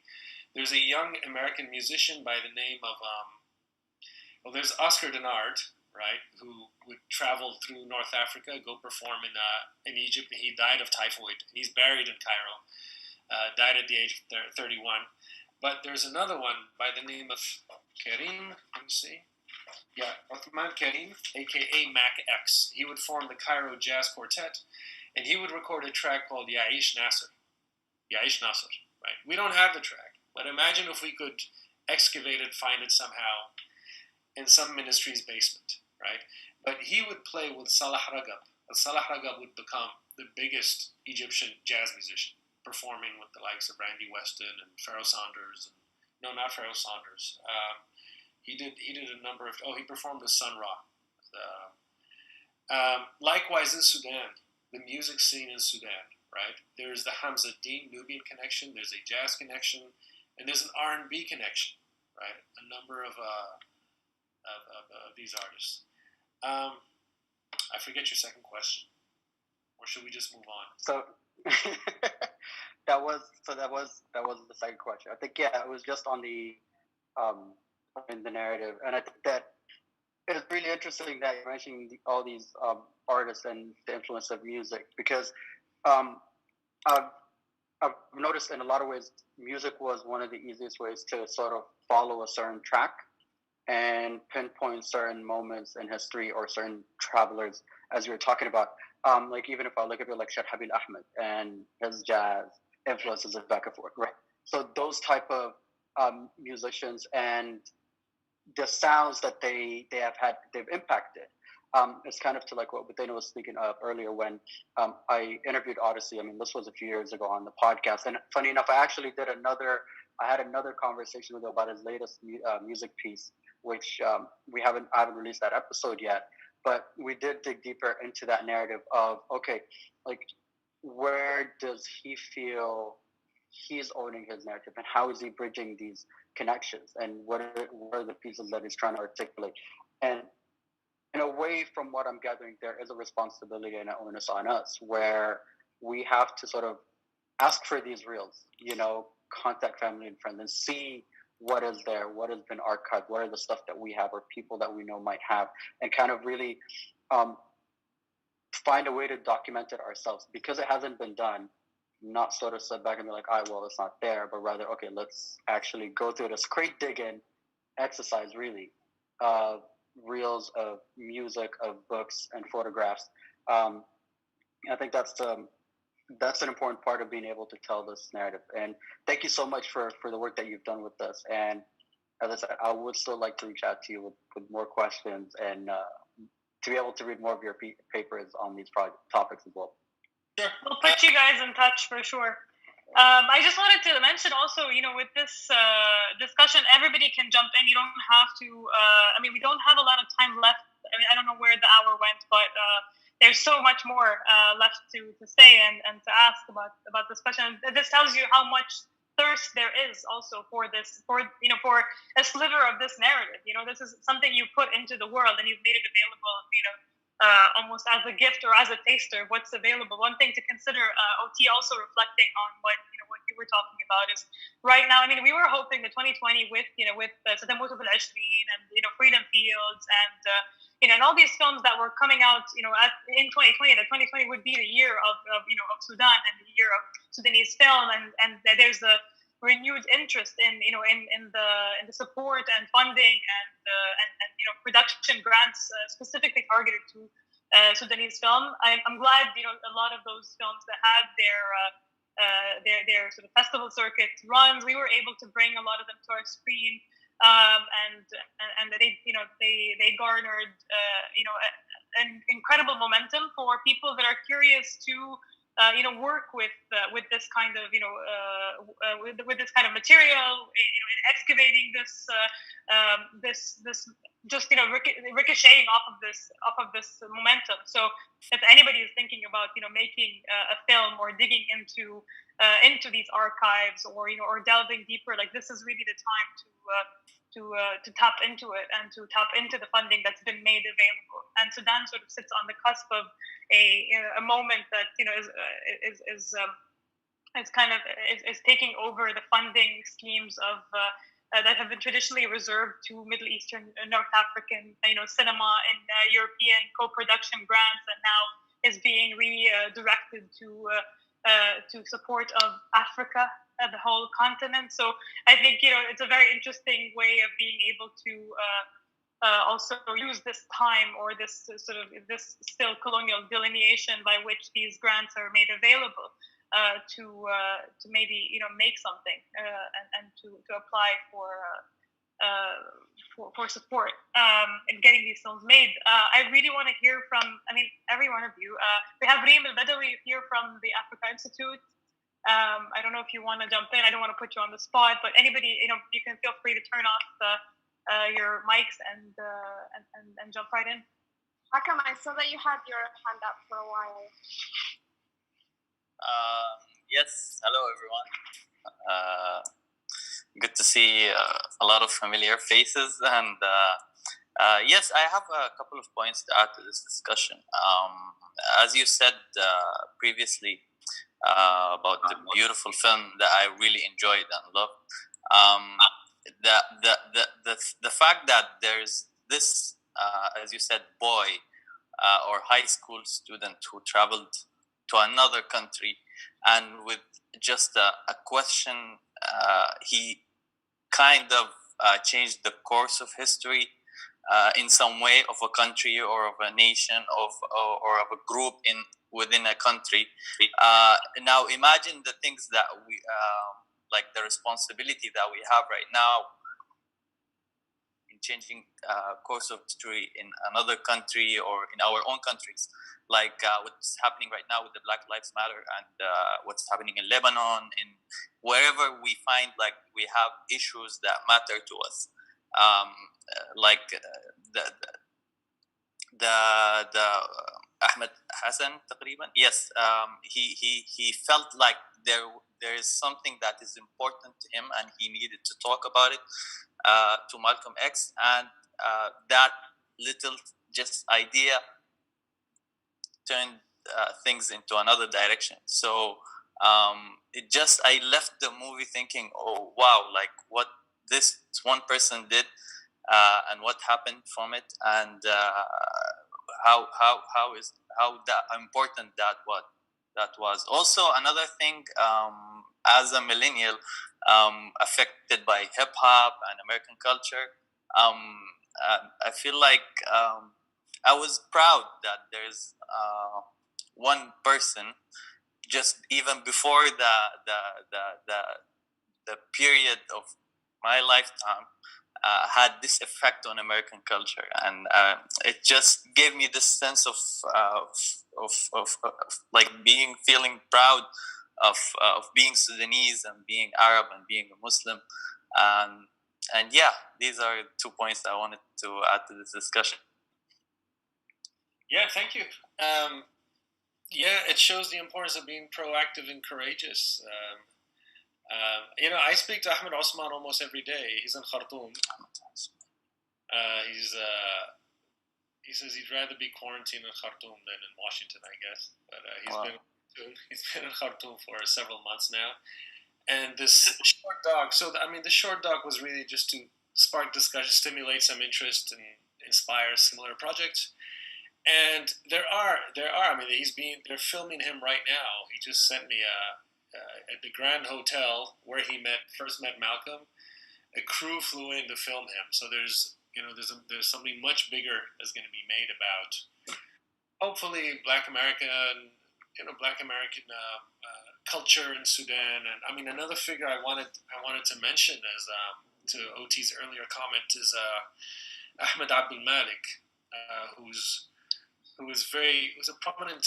There's a young American musician by the name of there's Oscar Denard, right, who would travel through North Africa, go perform in Egypt. He died of typhoid. He's buried in Cairo. Died at the age of 31. But there's another one by the name of Karim. Let me see. Yeah, Uthman Karim, a.k.a. Mac X. He would form the Cairo Jazz Quartet, and he would record a track called Ya'ish Nasser. Ya'ish Nasser, right? We don't have the track, but imagine if we could excavate it, find it somehow in some ministry's basement, right? But he would play with Salah Ragab. And Salah Ragab would become the biggest Egyptian jazz musician, performing with the likes of Randy Weston and Pharoah Saunders. No, not Pharoah Saunders. He did a number of. He performed with Sun Ra. Likewise in Sudan, the music scene in Sudan, right? There's the Hamza Deen Nubian connection. There's a jazz connection, and there's an R&B connection, right? A number of these artists. I forget your second question, or should we just move on? So that was the second question. I think it was just on the in the narrative, and I think that it's really interesting that you're mentioning all these artists and the influence of music, because I've noticed in a lot of ways music was one of the easiest ways to sort of follow a certain track and pinpoint certain moments in history or certain travelers, as you were talking about. Like even if I look at people like Habil Ahmed and his jazz influences and back and forth, right? So those type of musicians and the sounds that they've impacted. It's kind of to like what Bethany was speaking of earlier when I interviewed Odyssey. I mean, this was a few years ago on the podcast. And funny enough, I had another conversation with him about his latest music piece, which I haven't released that episode yet. But we did dig deeper into that narrative of, okay, like where does he feel he's owning his narrative and how is he bridging these connections and what are the pieces that he's trying to articulate? And in a way, from what I'm gathering, there is a responsibility and an onus on us where we have to sort of ask for these reels, contact family and friends and see what is there, what has been archived, what are the stuff that we have or people that we know might have, and kind of really find a way to document it ourselves, because it hasn't been done. Not sort of sit back and be like, well, it's not there, but rather, okay, let's actually go through this crate digging exercise, really, of reels of music, of books and photographs. I think that's an important part of being able to tell this narrative. And thank you so much for the work that you've done with this. And as I said, I would still like to reach out to you with more questions and to be able to read more of your papers on these topics as well. Sure. We'll put you guys in touch for sure. I just wanted to mention also, with this discussion, everybody can jump in. You don't have to, we don't have a lot of time left. I don't know where the hour went, but there's so much more left to say and to ask about this question. This tells you how much thirst there is also for this, for a sliver of this narrative. This is something you put into the world and you've made it available, almost as a gift or as a taster of what's available. One thing to consider, OT, also reflecting on what you were talking about, is right now. We were hoping that 2020 with Satamut al-Ashrin and Freedom Fields and all these films that were coming out in 2020, that 2020 would be the year of Sudan and the year of Sudanese film, and there's a renewed interest in the support and funding and production grants specifically targeted to Sudanese film. I'm glad a lot of those films that had their sort of festival circuit runs, we were able to bring a lot of them to our screen, and they garnered an incredible momentum for people that are curious to work with this kind of with this kind of material, in excavating this just ricocheting off of this momentum. So if anybody is thinking about making a film or digging into these archives or delving deeper, like, this is really the time to tap into it and to tap into the funding that's been made available. And Sudan sort of sits on the cusp of a moment that is taking over the funding schemes of that have been traditionally reserved to Middle Eastern, North African, cinema and European co-production grants, and now is being redirected to support of Africa, the whole continent. So I think it's a very interesting way of being able to also use this time, or this still colonial delineation by which these grants are made available to maybe make something and to apply for support in getting these films made. I really want to hear from, every one of you. We have Reem Al-Badawi here from the Africa Institute. I don't know if you want to jump in. I don't want to put you on the spot, but anybody, you can feel free to turn off your mics and jump right in. Akam, I saw that you had your hand up for a while. Yes, hello everyone. Good to see a lot of familiar faces, and yes, I have a couple of points to add to this discussion. As you said previously about the beautiful film that I really enjoyed and loved, the fact that there's this, as you said, boy or high school student who traveled to another country, and with just a question, he kind of changed the course of history in some way, of a country or of a nation, or of a group within a country. Now imagine the things that we like, the responsibility that we have right now in changing course of history in another country or in our own countries, like what's happening right now with the Black Lives Matter, and what's happening in Lebanon, in wherever we find like we have issues that matter to us, like the Ahmed Hassan تقريبا, yes, he felt like there is something that is important to him, and he needed to talk about it to Malcolm X, and that little just idea turned things into another direction. So I left the movie thinking, oh wow, like what this one person did, and what happened from it, and how important that was. Also, another thing, as a millennial, affected by hip hop and American culture, I feel like I was proud that there's one person, just even before the period of my lifetime, had this effect on American culture, and it just gave me this sense of like feeling proud of being Sudanese and being Arab and being a Muslim, and yeah, these are 2 points I wanted to add to this discussion. Yeah, thank you. Yeah, it shows the importance of being proactive and courageous. I speak to Ahmed Osman almost every day. He's in Khartoum. He says he'd rather be quarantined in Khartoum than in Washington, I guess. But he's been in Khartoum for several months now. And this short doc. So the short doc was really just to spark discussion, stimulate some interest, and inspire similar projects. And there are. They're filming him right now. He just sent me at the Grand Hotel where he first met Malcolm. A crew flew in to film him. So there's something much bigger that's going to be made about, hopefully, Black American culture in Sudan. And another figure I wanted to mention is to OT's earlier comment is Ahmed Malik, who's a prominent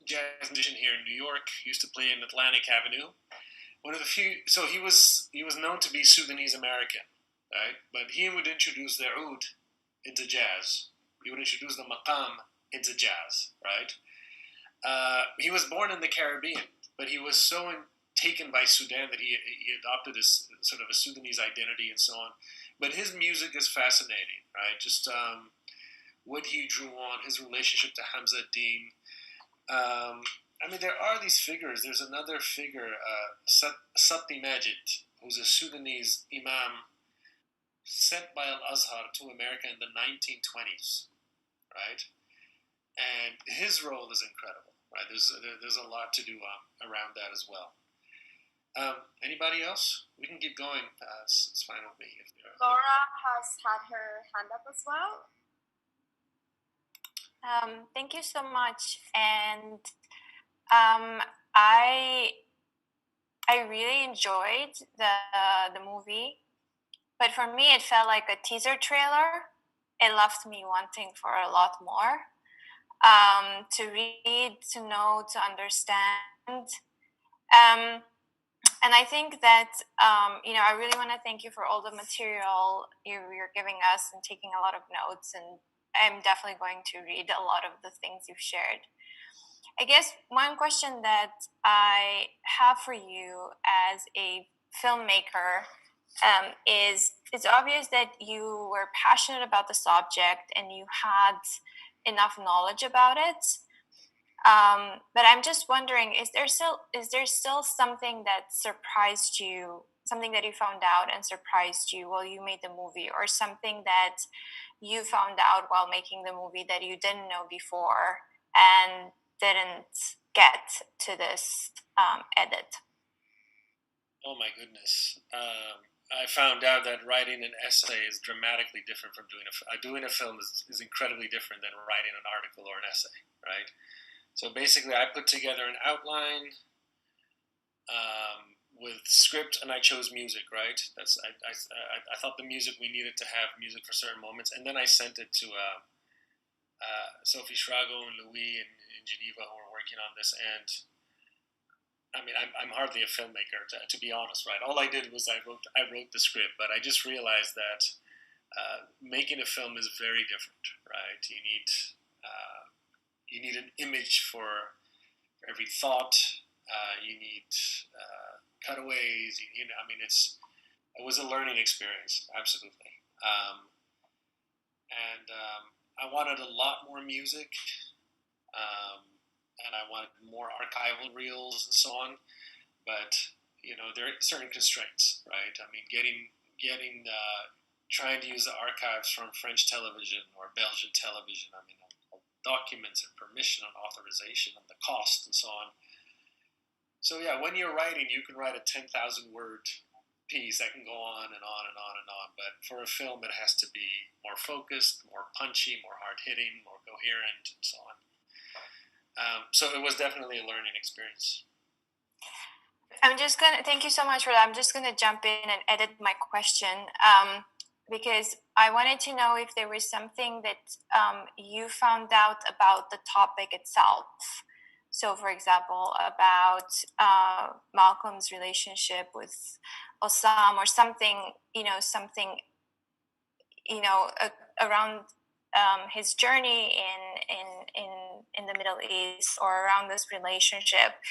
jazz musician here in New York. He used to play in Atlantic Avenue. One of the few. So he was known to be Sudanese American, right? But he would introduce the oud into jazz. He would introduce the maqam into jazz, right? He was born in the Caribbean, but he was so taken by Sudan that he adopted this sort of a Sudanese identity and so on. But his music is fascinating, right? Just what he drew on, his relationship to Hamza Din. There are these figures. There's another figure, Sati Majid, who's a Sudanese imam sent by Al-Azhar to America in the 1920s, right? And his role is incredible, right? There's a lot to do around that as well. Anybody else? We can keep going. It's fine with me. Laura has had her hand up as well. Thank you so much. And I really enjoyed the movie, but for me it felt like a teaser trailer. It left me wanting for a lot more, to read, to know, to understand. And I think that I really want to thank you for all the material you're giving us and taking a lot of notes, and I'm definitely going to read a lot of the things you've shared. I guess one question that I have for you as a filmmaker is, it's obvious that you were passionate about the subject and you had enough knowledge about it. But I'm just wondering, is there still something that surprised you, something that you found out and surprised you while you made the movie, or something that you found out while making the movie that you didn't know before and didn't get to this edit? Oh my goodness. I found out that writing an essay is dramatically different from doing a film is incredibly different than writing an article or an essay, right? So basically, I put together an outline with script, and I chose music. Right? I thought the music, we needed to have music for certain moments, and then I sent it to Sophie Schrago and Louis in Geneva, who were working on this. And I mean, I'm hardly a filmmaker, to be honest. Right? All I did was I wrote the script, but I just realized that making a film is very different. Right? You need an image for every thought. You need cutaways. It was a learning experience, absolutely. I wanted a lot more music, and I wanted more archival reels and so on. But there are certain constraints, right? I mean, trying to use the archives from French television or Belgian television. I mean, documents and permission and authorization and the cost and so on. So yeah, when you're writing, you can write a 10,000 word piece that can go on and on and on and on. But for a film, it has to be more focused, more punchy, more hard hitting, more coherent, and so on. So it was definitely a learning experience. Thank you so much for that. I'm just gonna jump in and edit my question. Because I wanted to know if there was something that you found out about the topic itself. So, for example, about Malcolm's relationship with Osam, or something around his journey in the Middle East, or around this relationship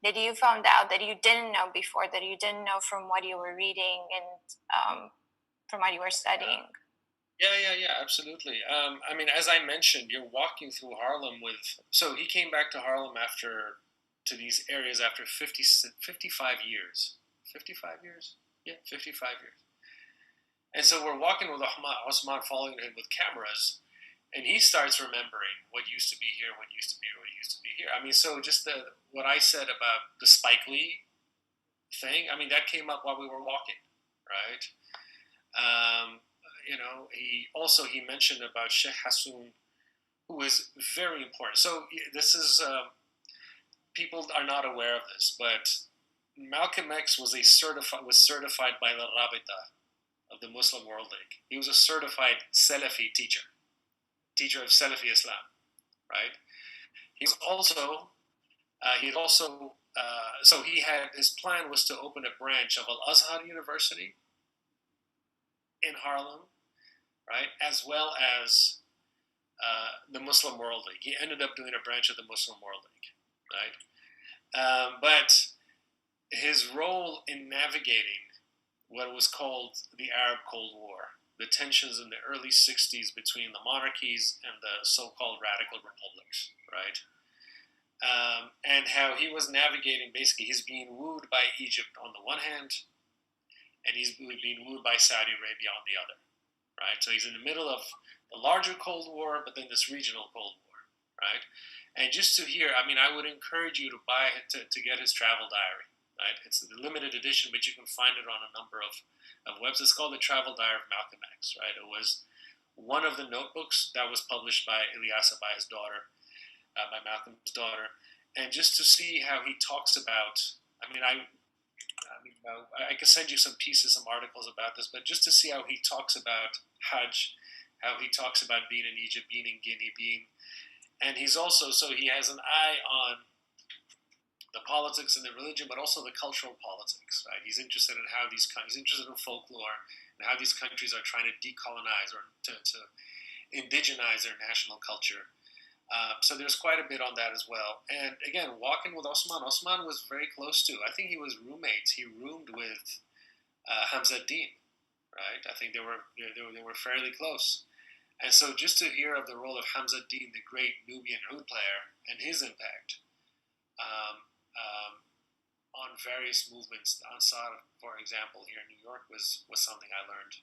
that you found out that you didn't know before, that you didn't know from what you were reading and from what you were studying. Yeah, absolutely. I mean, as I mentioned, you're walking through Harlem so he came back to Harlem to these areas after 55 years. 55 years? Yeah, 55 years. And so we're walking with Ahmed Osman, following him with cameras, and he starts remembering what used to be here, what used to be here, what used to be here. I mean, so just what I said about the Spike Lee thing, I mean, that came up while we were walking, right? He mentioned about Sheikh Hassoun, who is very important. So this is, people are not aware of this, but Malcolm X was certified by the Rabita of the Muslim World League. He was a certified Salafi teacher of Salafi Islam, right? So his plan was to open a branch of Al-Azhar University in Harlem, right, as well as the Muslim World League. He ended up doing a branch of the Muslim World League, right? But his role in navigating what was called the Arab Cold War, the tensions in the early 60s between the monarchies and the so-called radical republics, right? And how he was navigating, basically, he's being wooed by Egypt on the one hand, and he's being wooed by Saudi Arabia on the other, right? So he's in the middle of the larger Cold War, but then this regional Cold War, right? And just to hear, I mean, I would encourage you to to get his travel diary, right? It's a limited edition, but you can find it on a number of websites. It's called The Travel Diary of Malcolm X, right? It was one of the notebooks that was published by Ilyasa, by his daughter, by Malcolm's daughter. And just to see how he talks about, I can send you some pieces, some articles about this, but just to see how he talks about Hajj, how he talks about being in Egypt, being in Guinea, and he's also, so he has an eye on the politics and the religion, but also the cultural politics, right? He's interested in how he's interested in folklore and how these countries are trying to decolonize or to indigenize their national culture. So there's quite a bit on that as well. And again, walking with Osman was very close to, I think he was roommates. He roomed with Hamza Din, right? I think they were fairly close. And so just to hear of the role of Hamza Din, the great Nubian oud player, and his impact on various movements outside, for example, here in New York was something I learned.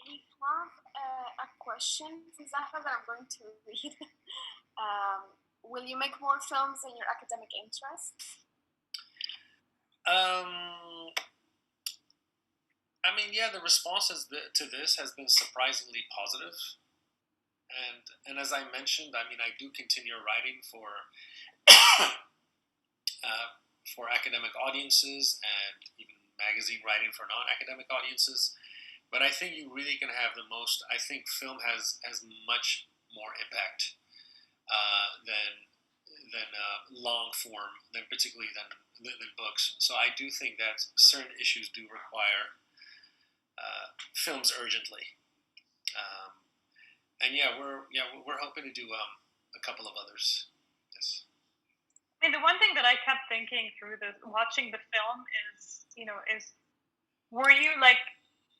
We have a question from Zahra that I'm going to read. Will you make more films in your academic interests? I mean, yeah, the responses to this has been surprisingly positive. And as I mentioned, I mean, I do continue writing for academic audiences and even magazine writing for non-academic audiences. But I think you really can have the most. I think film has much more impact than long form, particularly than books. So I do think that certain issues do require films urgently. And we're hoping to do a couple of others. Yes. I mean, the one thing that I kept thinking through watching the film is, were you like,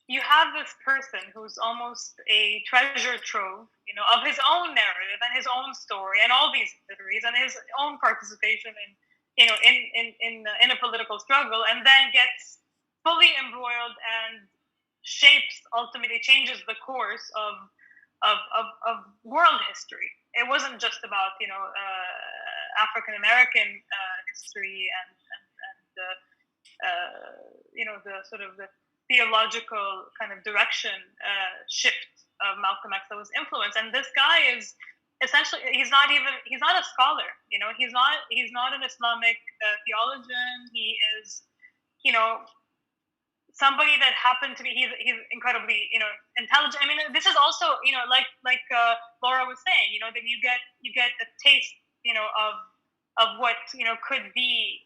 you have this person who's almost a treasure trove, of his own narrative and his own story and all these theories and his own participation in a political struggle, and then gets fully embroiled and ultimately changes the course of world history. It wasn't just about African American history and the sort of the theological kind of direction shift of Malcolm X that was influenced. And this guy is essentially, he's not a scholar. He's not an Islamic theologian. He is somebody that happened to be, he's incredibly intelligent. I mean, this is also like Laura was saying, that you get a taste of what could be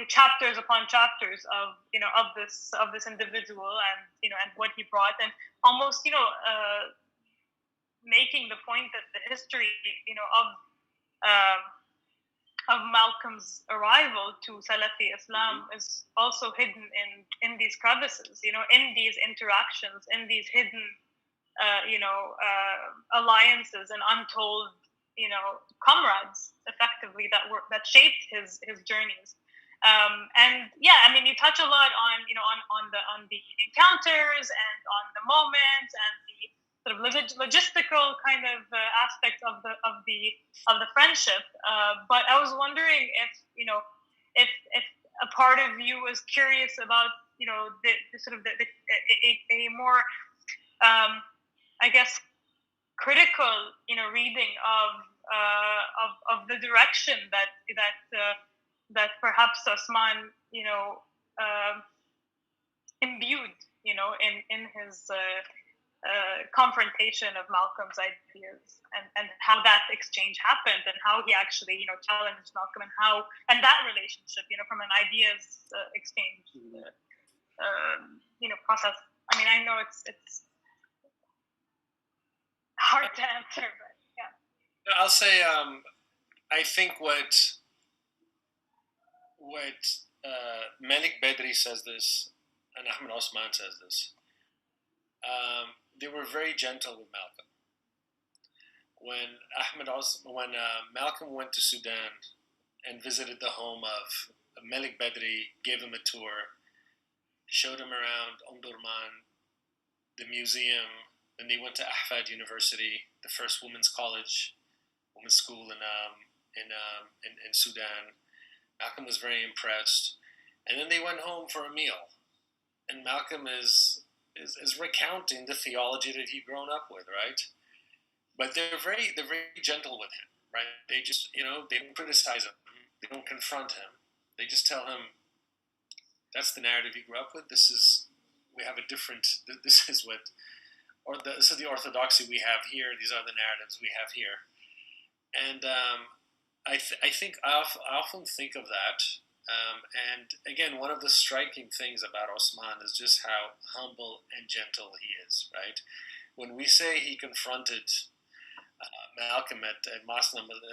chapters upon chapters of this individual and what he brought, and almost making the point that the history of Malcolm's arrival to Salafi Islam is also hidden in these crevices, in these interactions, in these hidden alliances and untold comrades effectively that shaped his journeys. And yeah, I mean, you touch a lot on the encounters and on the moments and the sort of logistical kind of aspects of the friendship. But I was wondering if a part of you was curious about the sort of a more I guess critical reading of the direction that perhaps Osman imbued in his confrontation of Malcolm's ideas, and how that exchange happened, and how he actually challenged Malcolm, and that relationship from an ideas exchange process. I mean, I know it's hard to answer, but yeah. I'll say I think what Malik Bedri says this, and Ahmed Osman says this. They were very gentle with Malcolm. When Malcolm went to Sudan and visited the home of Malik Bedri, gave him a tour, showed him around Omdurman, the museum. Then they went to Ahfad University, the first women's college, women's school in Sudan. Malcolm was very impressed. And then they went home for a meal. And Malcolm is recounting the theology that he'd grown up with, right? But they're very gentle with him, right? They just, they don't criticize him. They don't confront him. They just tell him, that's the narrative you grew up with. This is the orthodoxy we have here. These are the narratives we have here. And I think I often think of that. And again, one of the striking things about Osman is just how humble and gentle he is, right? When we say he confronted Malcolm at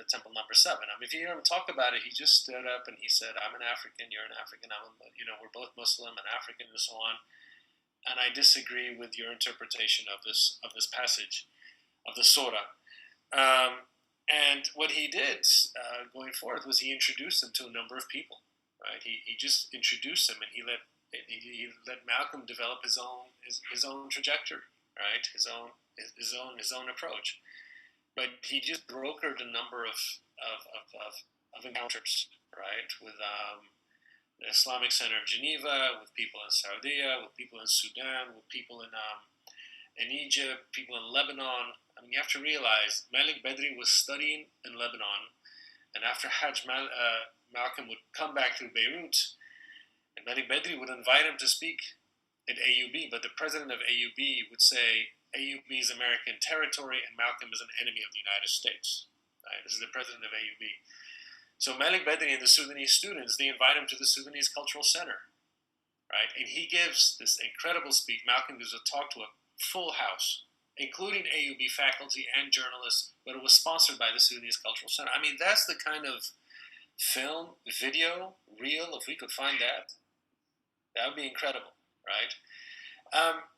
Temple number 7, I mean, if you hear him talk about it, he just stood up and he said, I'm an African, you're an African, we're both Muslim and African and so on. And I disagree with your interpretation of this passage, of the surah. And what he did going forth was he introduced him to a number of people. Right, he just introduced him, and he let Malcolm develop his own trajectory, right? His own approach. But he just brokered a number of encounters, right, with the Islamic Center of Geneva, with people in Saudi, with people in Sudan, with people in Egypt, people in Lebanon. I mean, you have to realize Malik Bedri was studying in Lebanon, and after Hajj, Malcolm would come back to Beirut, and Malik Bedri would invite him to speak at AUB, but the president of AUB would say AUB is American territory and Malcolm is an enemy of the United States. Right? This is the president of AUB. So Malik Bedri and the Sudanese students, they invite him to the Sudanese Cultural Center, right? And he gives this incredible speech. Malcolm gives a talk to a full house, including AUB faculty and journalists, but it was sponsored by the Sudanese Cultural Center. I mean, that's the kind of film, video, reel, if we could find that would be incredible, right?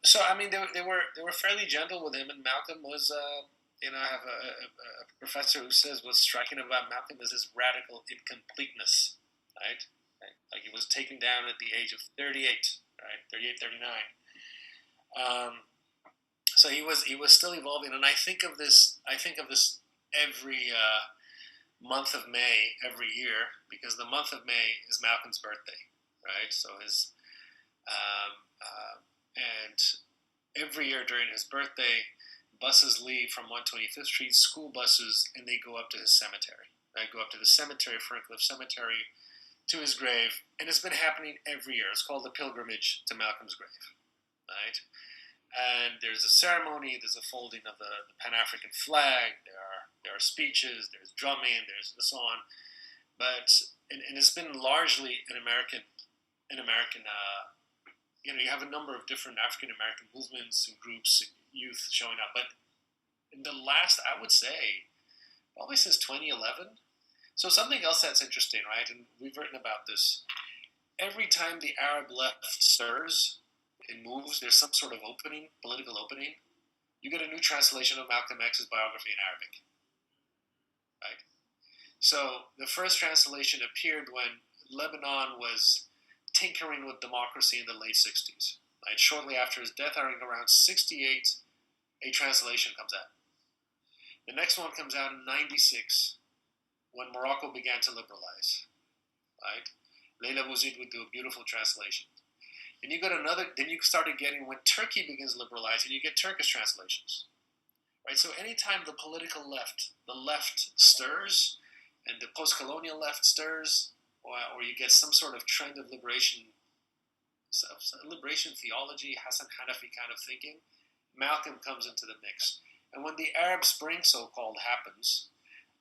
So I mean, they were fairly gentle with him, and Malcolm was, I have a professor who says what's striking about Malcolm is his radical incompleteness, right? Like he was taken down at the age of 38, right? 38, 39. So he was still evolving, and I think of this every month of May every year, because the month of May is Malcolm's birthday, right? So and every year during his birthday, buses leave from 125th Street, school buses, and they go up to his cemetery. Right? Go up to the cemetery, Ferncliff Cemetery, to his grave, and it's been happening every year. It's called the pilgrimage to Malcolm's grave, right? And there's a ceremony, there's a folding of the Pan-African flag, there are speeches, there's drumming, there's so on. But and it's been largely an American you have a number of different African American movements and groups and youth showing up. But in the last, I would say, probably since 2011. So something else that's interesting, right? And we've written about this. Every time the Arab left stirs and moves, there's some sort of opening, political opening, you get a new translation of Malcolm X's biography in Arabic, right? So the first translation appeared when Lebanon was tinkering with democracy in the late 60s. Right? Shortly after his death, I think around 68, a translation comes out. The next one comes out in 96, when Morocco began to liberalize. Right? Leila Bouzid would do a beautiful translation. And you got another, then you started getting, when Turkey begins liberalizing, you get Turkish translations. Right? So anytime the political left, the left stirs, and the post-colonial left stirs, or you get some sort of trend of liberation theology, Hassan Hanafi kind of thinking, Malcolm comes into the mix. And when the Arab Spring, so-called, happens,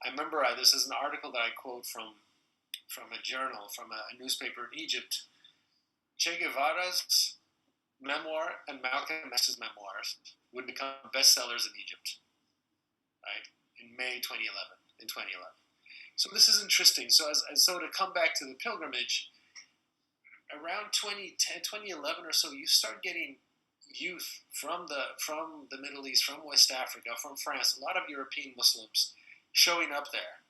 I remember this is an article that I quote from a journal, from a newspaper in Egypt. Che Guevara's memoir and Malcolm X's memoirs would become bestsellers in Egypt, right, in May 2011. So this is interesting. So so to come back to the pilgrimage, around 2010, 2011 or so, you start getting youth from the Middle East, from West Africa, from France, a lot of European Muslims showing up there.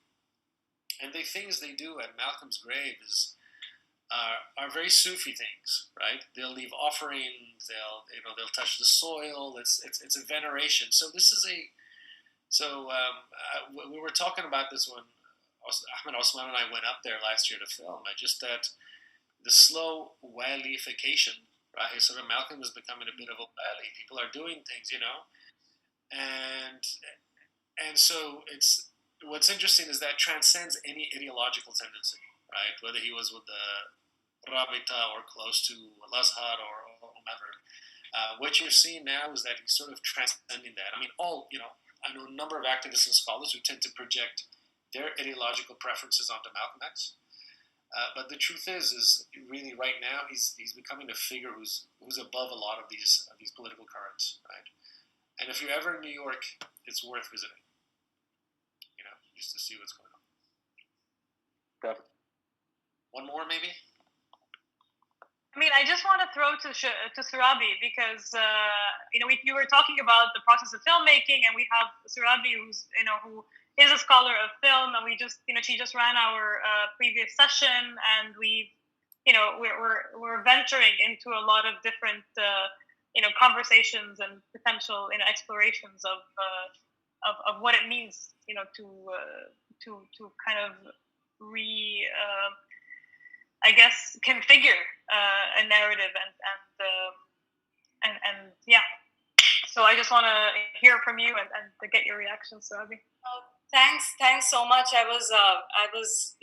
And the things they do at Malcolm's grave are very Sufi things, right? They'll leave offerings. They'll touch the soil. It's a veneration. So this is we were talking about this when Ahmed Osman and I went up there last year to film. Just that the slow walification, right? Sort of Malcolm is becoming a bit of a wali. People are doing things, and so what's interesting is that transcends any ideological tendency, right? Whether he was with the Rabita or close to Al-Azhar or whomever. What you're seeing now is that he's sort of transcending that. I mean, I know a number of activists and scholars who tend to project their ideological preferences onto Malcolm X. But the truth is really right now he's becoming a figure who's above a lot of these political currents, right? And if you're ever in New York, it's worth visiting, just to see what's going on. Definitely. One more, maybe. I mean, I just want to throw to Surabi because you were talking about the process of filmmaking, and we have Surabi who is a scholar of film, and we just she just ran our previous session, and we're venturing into a lot of different conversations and potential explorations of what it means to kind of configure a narrative and yeah. So I just want to hear from you and to get your reactions, Surabi. Thanks so much. I was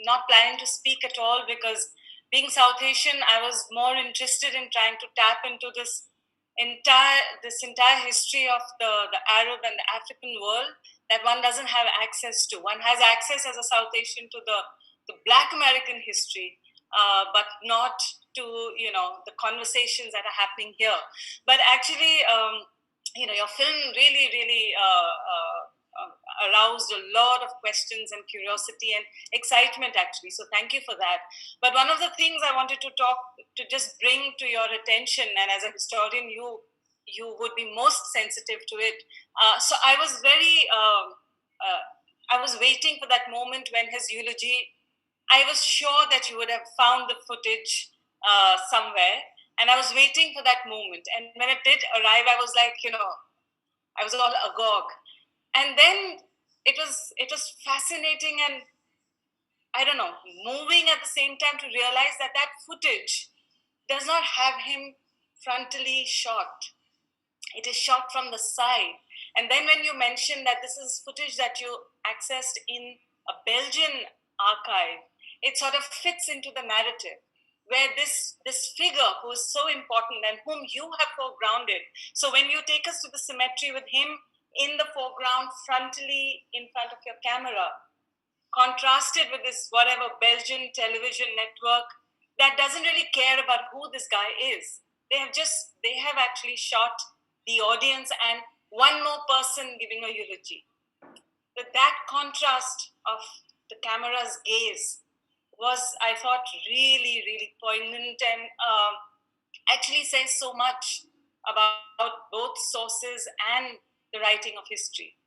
not planning to speak at all because being South Asian, I was more interested in trying to tap into this entire history of the Arab and the African world that one doesn't have access to. One has access as a South Asian to the Black American history, but not to the conversations that are happening here. But actually, your film really aroused a lot of questions and curiosity and excitement, actually. So thank you for that. But one of the things I wanted to just bring to your attention, and as a historian, you would be most sensitive to it. So I was I was waiting for that moment when his eulogy, I was sure that you would have found the footage somewhere. And I was waiting for that moment. And when it did arrive, I was like, I was all agog. And then it was fascinating and, I don't know, moving at the same time to realize that footage does not have him frontally shot. It is shot from the side. And then when you mentioned that this is footage that you accessed in a Belgian archive, it sort of fits into the narrative where this figure who is so important and whom you have foregrounded. So when you take us to the cemetery with him in the foreground, frontally in front of your camera, contrasted with this whatever Belgian television network that doesn't really care about who this guy is. They have actually shot the audience and one more person giving a eulogy. That contrast of the camera's gaze was, I thought, really, really poignant and actually says so much about both sources and the writing of history.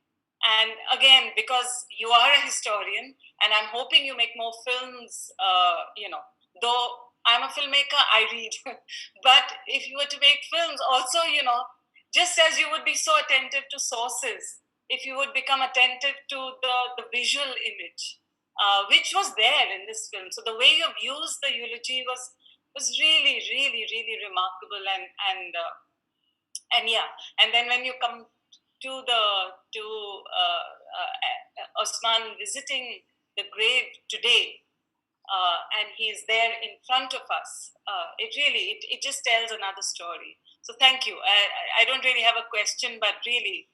And again, because you are a historian, and I'm hoping you make more films, though I'm a filmmaker, I read. But if you were to make films, also, just as you would be so attentive to sources, if you would become attentive to the visual image, which was there in this film. So the way you've used the eulogy was really, really, really remarkable. And yeah. And then when you come to Osman visiting the grave today, and he's there in front of us, it just tells another story. So thank you. I don't really have a question, but really,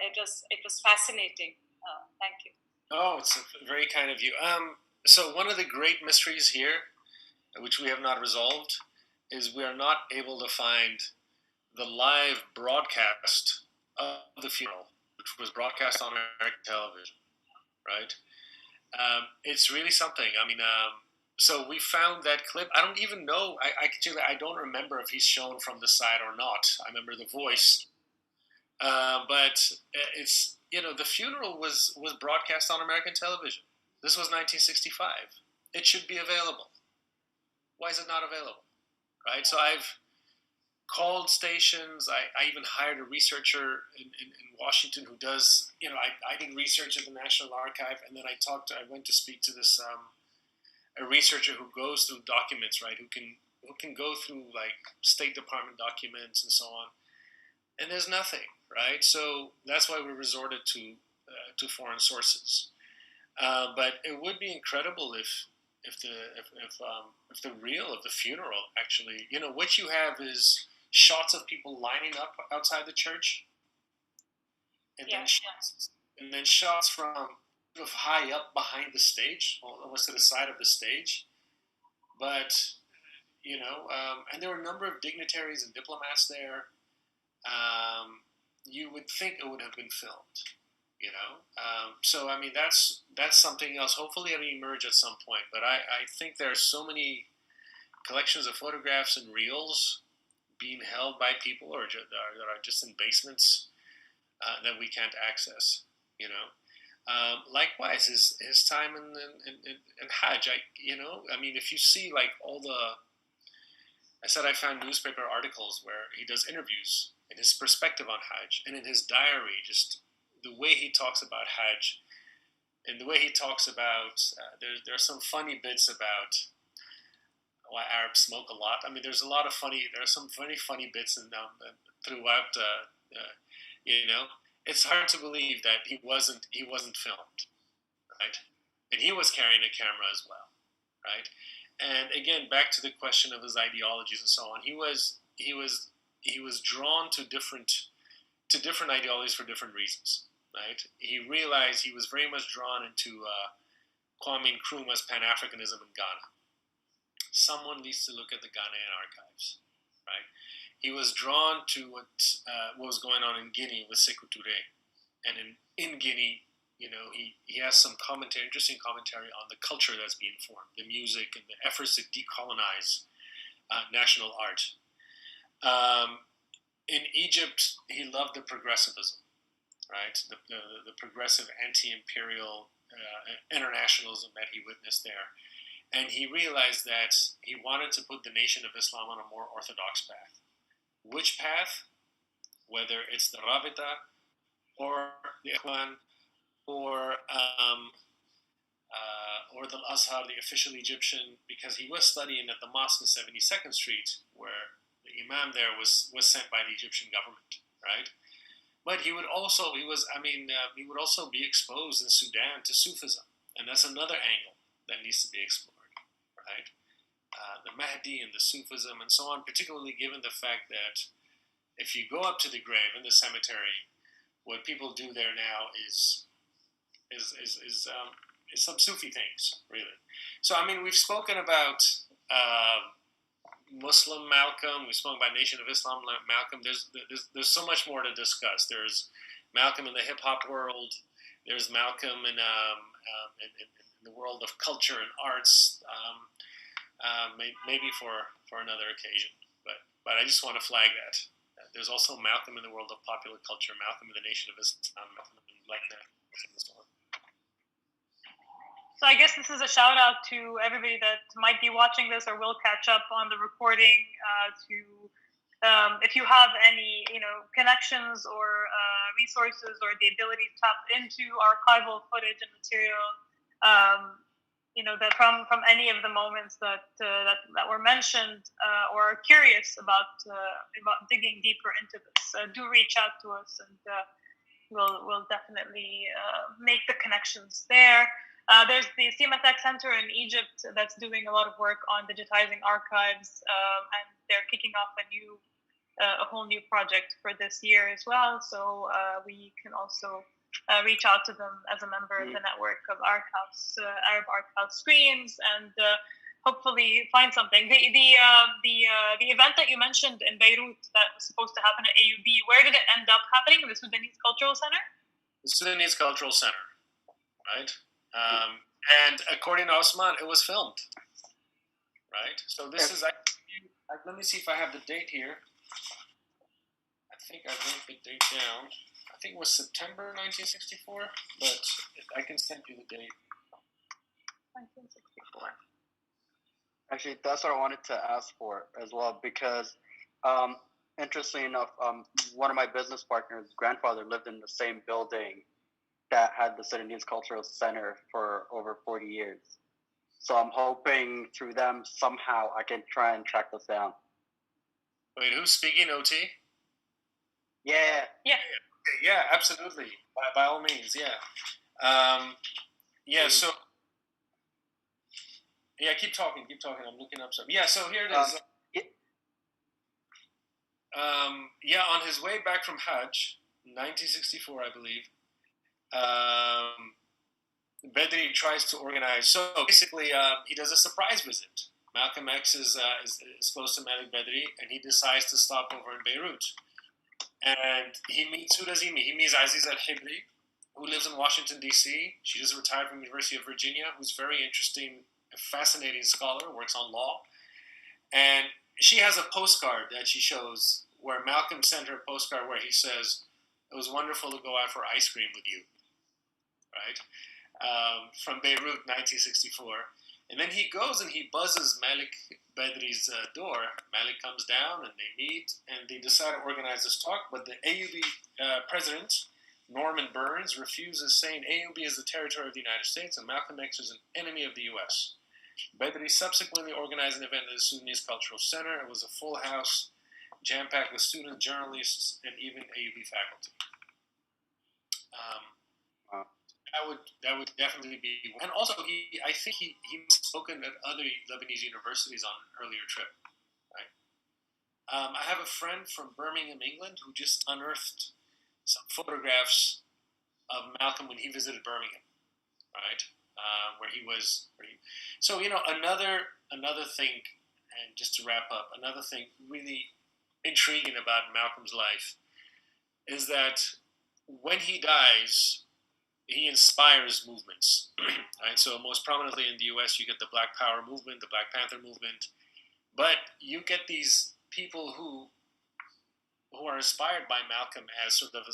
it was fascinating. Thank you. Oh, it's very kind of you. So one of the great mysteries here, which we have not resolved, is we are not able to find the live broadcast of the funeral, which was broadcast on American television, right? It's really something. I mean, so we found that clip. I don't even know. I don't remember if he's shown from the side or not. I remember the voice, but it's the funeral was broadcast on American television, This was 1965. It should be available. Why is it not available? Right? So I've called stations. I even hired a researcher in Washington who does, I did research at the National Archive, and then I went to speak to this, a researcher who goes through documents, right? Who can go through like State Department documents and so on. And there's nothing, right? So that's why we resorted to foreign sources. But it would be incredible if the reel of the funeral actually, what you have is shots of people lining up outside the church, and then shots from sort of high up behind the stage, almost to the side of the stage. But and there were a number of dignitaries and diplomats there. You would think it would have been filmed, so I mean that's something else. Hopefully it'll emerge at some point, but I think there are so many collections of photographs and reels being held by people or that are just in basements that we can't access. Likewise, his time in Hajj. I mean, if you see like I said I found newspaper articles where he does interviews and his perspective on Hajj, and in his diary, just the way he talks about Hajj, and the way he talks about there are some funny bits about why Arabs smoke a lot. I mean, there are some very funny bits throughout. It's hard to believe that he wasn't filmed, right? And he was carrying a camera as well, right? And again, back to the question of his ideologies and so on. He was drawn to different ideologies for different reasons, right? He realized he was very much drawn into Kwame Nkrumah's Pan-Africanism in Ghana. Someone needs to look at the Ghanaian archives, right? He was drawn to what was going on in Guinea with Sékou Touré, and in Guinea, he has some interesting commentary on the culture that's being formed, the music and the efforts to decolonize national art. In Egypt, he loved the progressivism, right? The progressive anti-imperial internationalism that he witnessed there. And he realized that he wanted to put the Nation of Islam on a more orthodox path. Which path? Whether it's the Rabita or the Ikhwan or the Azhar, the official Egyptian, because he was studying at the mosque in 72nd Street, where the imam there was sent by the Egyptian government, right? But he would also be exposed in Sudan to Sufism, and that's another angle that needs to be explored, right? The Mahdi and the Sufism and so on, particularly given the fact that if you go up to the grave in the cemetery, what people do there now is some Sufi things, really. So, I mean, we've spoken about Muslim Malcolm. We've spoken about Nation of Islam Malcolm. There's so much more to discuss. There's Malcolm in the hip hop world. There's Malcolm in the world of culture and arts. Maybe for another occasion. But I just want to flag that. There's also Malcolm in the world of popular culture. Malcolm in the Nation of Islam. Malcolm in Black nationalism and so on. So I guess this is a shout out to everybody that might be watching this or will catch up on the recording. If you have any, connections or resources or the ability to tap into archival footage and material, that from any of the moments that were mentioned or are curious about digging deeper into this, do reach out to us, and we'll definitely make the connections there. There's the CineTalks Center in Egypt that's doing a lot of work on digitizing archives, and they're kicking off a whole new project for this year as well. So we can also reach out to them as a member of the network of Arab House Screens, and hopefully find something. The event that you mentioned in Beirut that was supposed to happen at AUB, where did it end up happening? The Sudanese Cultural Center? The Sudanese Cultural Center, right? And according to Osman, it was filmed, right? So this is actually, let me see if I have the date here. I think I wrote the date down. I think it was September 1964, but I can send you the date. 1964. Actually, that's what I wanted to ask for as well, because interestingly enough, one of my business partners' grandfather lived in the same building that had the Sudanese Cultural Center for over 40 years. So I'm hoping through them somehow I can try and track this down. Wait, who's speaking, OT? Yeah. Yeah. Okay, yeah, absolutely. By all means, yeah. Yeah, so... Yeah, keep talking. I'm looking up something. Yeah, so here it is. Yeah, on his way back from Hajj, 1964, I believe, Bedri tries to organize. So basically, he does a surprise visit. Malcolm X is close to Malik Bedri, and he decides to stop over in Beirut. And he meets, who does he meet? He meets Aziz Al-Hibri, who lives in Washington, D.C. She just retired from the University of Virginia, who's very interesting, a fascinating scholar, works on law. And she has a postcard that she shows where Malcolm sent her a postcard where he says, "It was wonderful to go out for ice cream with you," right? From Beirut, 1964. And then he goes and he buzzes Malik Bedri's door. Malik comes down and they meet and they decide to organize this talk. But the AUB president, Norman Burns, refuses, saying AUB is the territory of the United States and Malcolm X is an enemy of the U.S. Bedri subsequently organized an event at the Sudanese Cultural Center. It was a full house, jam-packed with students, journalists, and even AUB faculty. That would definitely be, and also I think he spoken at other Lebanese universities on an earlier trip, right? I have a friend from Birmingham, England, who just unearthed some photographs of Malcolm when he visited Birmingham, right? So another thing, and just to wrap up, another thing really intriguing about Malcolm's life is that when he dies, he inspires movements, right? So most prominently in the U.S., you get the Black Power movement, the Black Panther movement, but you get these people who are inspired by Malcolm as sort of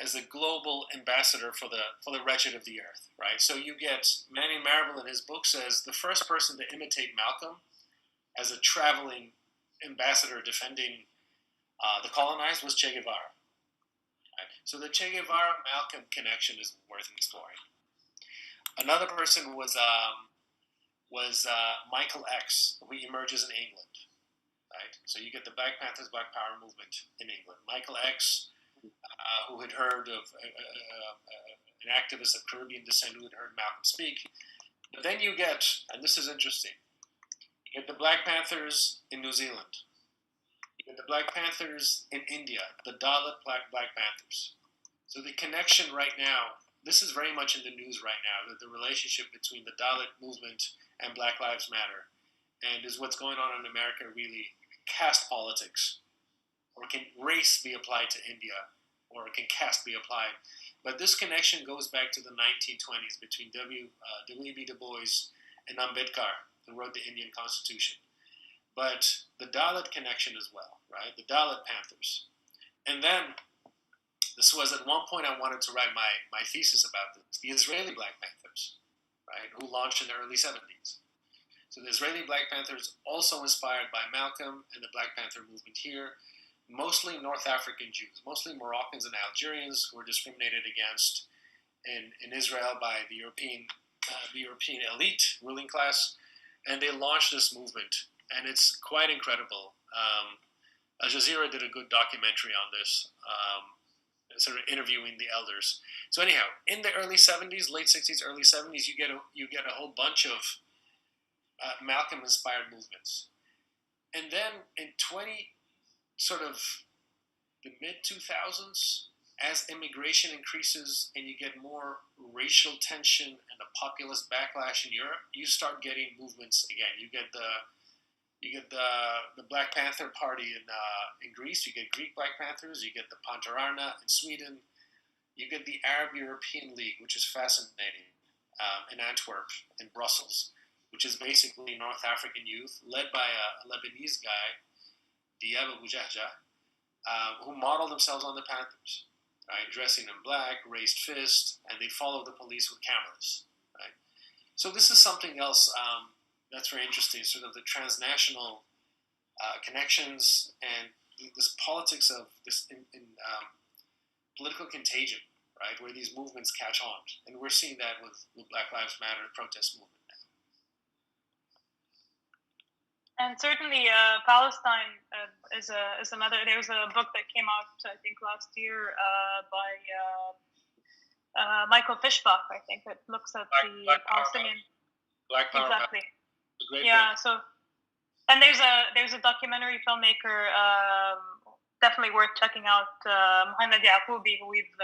as a global ambassador for the wretched of the earth, right? So you get Manning Marable in his book says the first person to imitate Malcolm as a traveling ambassador defending the colonized was Che Guevara. So the Che Guevara-Malcolm connection is worth exploring. Another person was Michael X, who emerges in England, right? So you get the Black Panthers, Black Power movement in England. Michael X, who had heard of an activist of Caribbean descent who had heard Malcolm speak. But then you get, and this is interesting, you get the Black Panthers in New Zealand. You get the Black Panthers in India, the Dalit Black Panthers. So the connection right now, this is very much in the news right now, that the relationship between the Dalit movement and Black Lives Matter, and is what's going on in America really caste politics? Or can race be applied to India? Or can caste be applied? But this connection goes back to the 1920s between W.B. Du Bois and Ambedkar, who wrote the Indian Constitution. But the Dalit connection as well, right? The Dalit Panthers. And then, this was at one point I wanted to write my thesis about this, the Israeli Black Panthers, right, who launched in the early 70s. So the Israeli Black Panthers, also inspired by Malcolm and the Black Panther movement here, mostly North African Jews, mostly Moroccans and Algerians who were discriminated against in Israel by the European elite, ruling class, and they launched this movement, and it's quite incredible. Al Jazeera did a good documentary on this, sort of interviewing the elders. So anyhow, in the early 70s, late 60s, early 70s, you get a whole bunch of Malcolm-inspired movements. And then in sort of the mid-2000s, as immigration increases and you get more racial tension and a populist backlash in Europe, you start getting movements again. You get the Black Panther Party in Greece. You get Greek Black Panthers. You get the Pantararna in Sweden. You get the Arab European League, which is fascinating, in Antwerp, in Brussels, which is basically North African youth led by a Lebanese guy, Diab Abu Jahja, who model themselves on the Panthers, right? Dressing in black, raised fist, and they follow the police with cameras, right? So this is something else that's very interesting, sort of the transnational connections and this politics of this political contagion, right, where these movements catch on. And we're seeing that with Black Lives Matter protest movement now. And certainly Palestine is another. There was a book that came out, I think, last year by Michael Fishbach, I think, that looks at the Palestinian. Black Power. Exactly. It's a great yeah. book. So, and there's a documentary filmmaker, definitely worth checking out, Mohamed Yaqoubi, who we've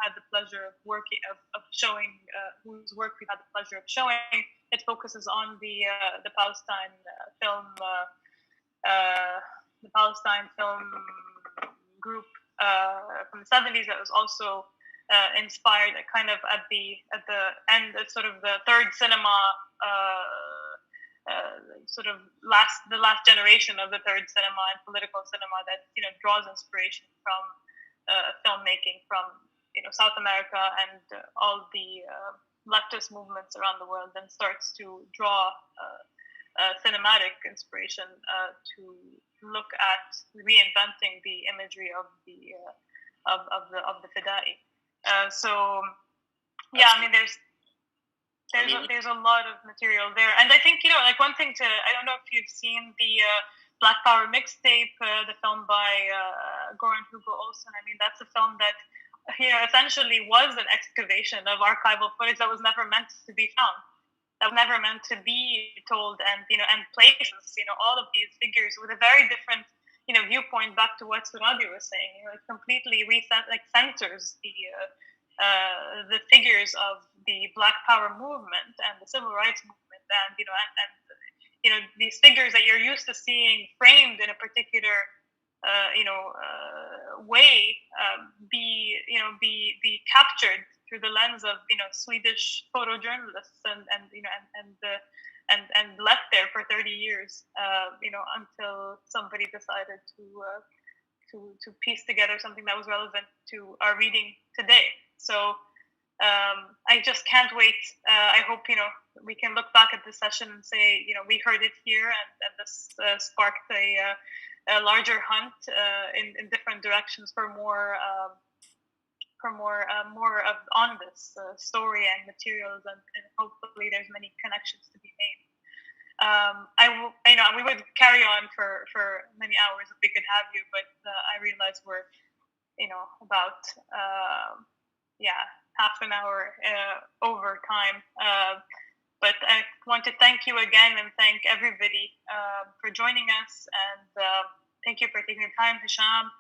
had the pleasure of working of showing, whose work we've had the pleasure of showing. It focuses on the Palestine film, the Palestine film group from the 70s that was also inspired kind of at the end, at sort of the third cinema, sort of the last generation of the third cinema and political cinema that draws inspiration from filmmaking from South America and all the leftist movements around the world, and starts to draw cinematic inspiration to look at reinventing the imagery of the Fidai. So yeah, I mean, there's a lot of material there, and I think like one thing I don't know if you've seen the Black Power mixtape, the film by Goran Hugo Olsen. I mean, that's a film that essentially was an excavation of archival footage that was never meant to be found, that was never meant to be told, and and places all of these figures with a very different viewpoint, back to what Suradi was saying. It completely centers the figures of the Black Power movement and the Civil Rights movement, and these figures that you're used to seeing framed in a particular way, be captured through the lens of Swedish photojournalists and left there for 30 years, until somebody decided to piece together something that was relevant to our reading today. So I just can't wait. I hope we can look back at this session and say we heard it here, and this sparked a larger hunt in different directions for more on this story and materials, and hopefully there's many connections to be made. We would carry on for many hours if we could have you, but I realize we're about half an hour over time. But I want to thank you again, and thank everybody for joining us, and thank you for taking the time, Hisham.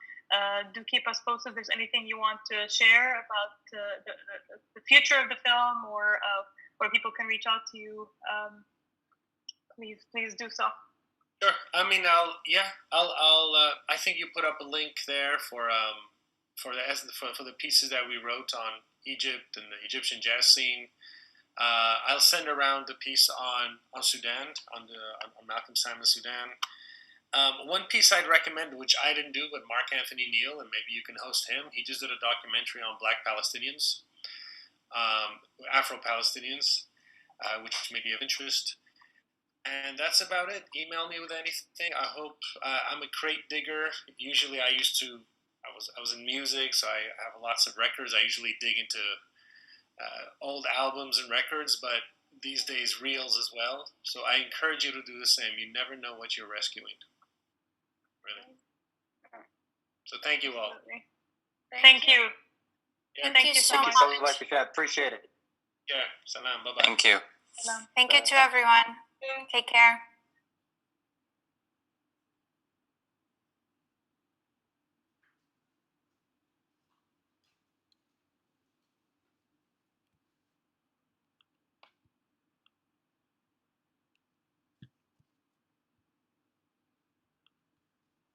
Do keep us posted if there's anything you want to share about the future of the film, or where people can reach out to you. Please do so. Sure. I mean, I'll I think you put up a link there for the pieces that we wrote on Egypt and the Egyptian jazz scene. I'll send around the piece on Sudan, on Malcolm Simon's Sudan. One piece I'd recommend, which I didn't do, but Mark Anthony Neal, and maybe you can host him. He just did a documentary on Black Palestinians, Afro-Palestinians, which may be of interest. And that's about it. Email me with anything. I hope I'm a crate digger. Usually I was in music, so I have lots of records. I usually dig into old albums and records, but these days reels as well. So I encourage you to do the same. You never know what you're rescuing. Really. So thank you all. Thank you. Yeah. Thank you so much. Thank you so much. I appreciate it. Yeah. Salam. Bye-bye. Thank you. Thank you to everyone. Take care.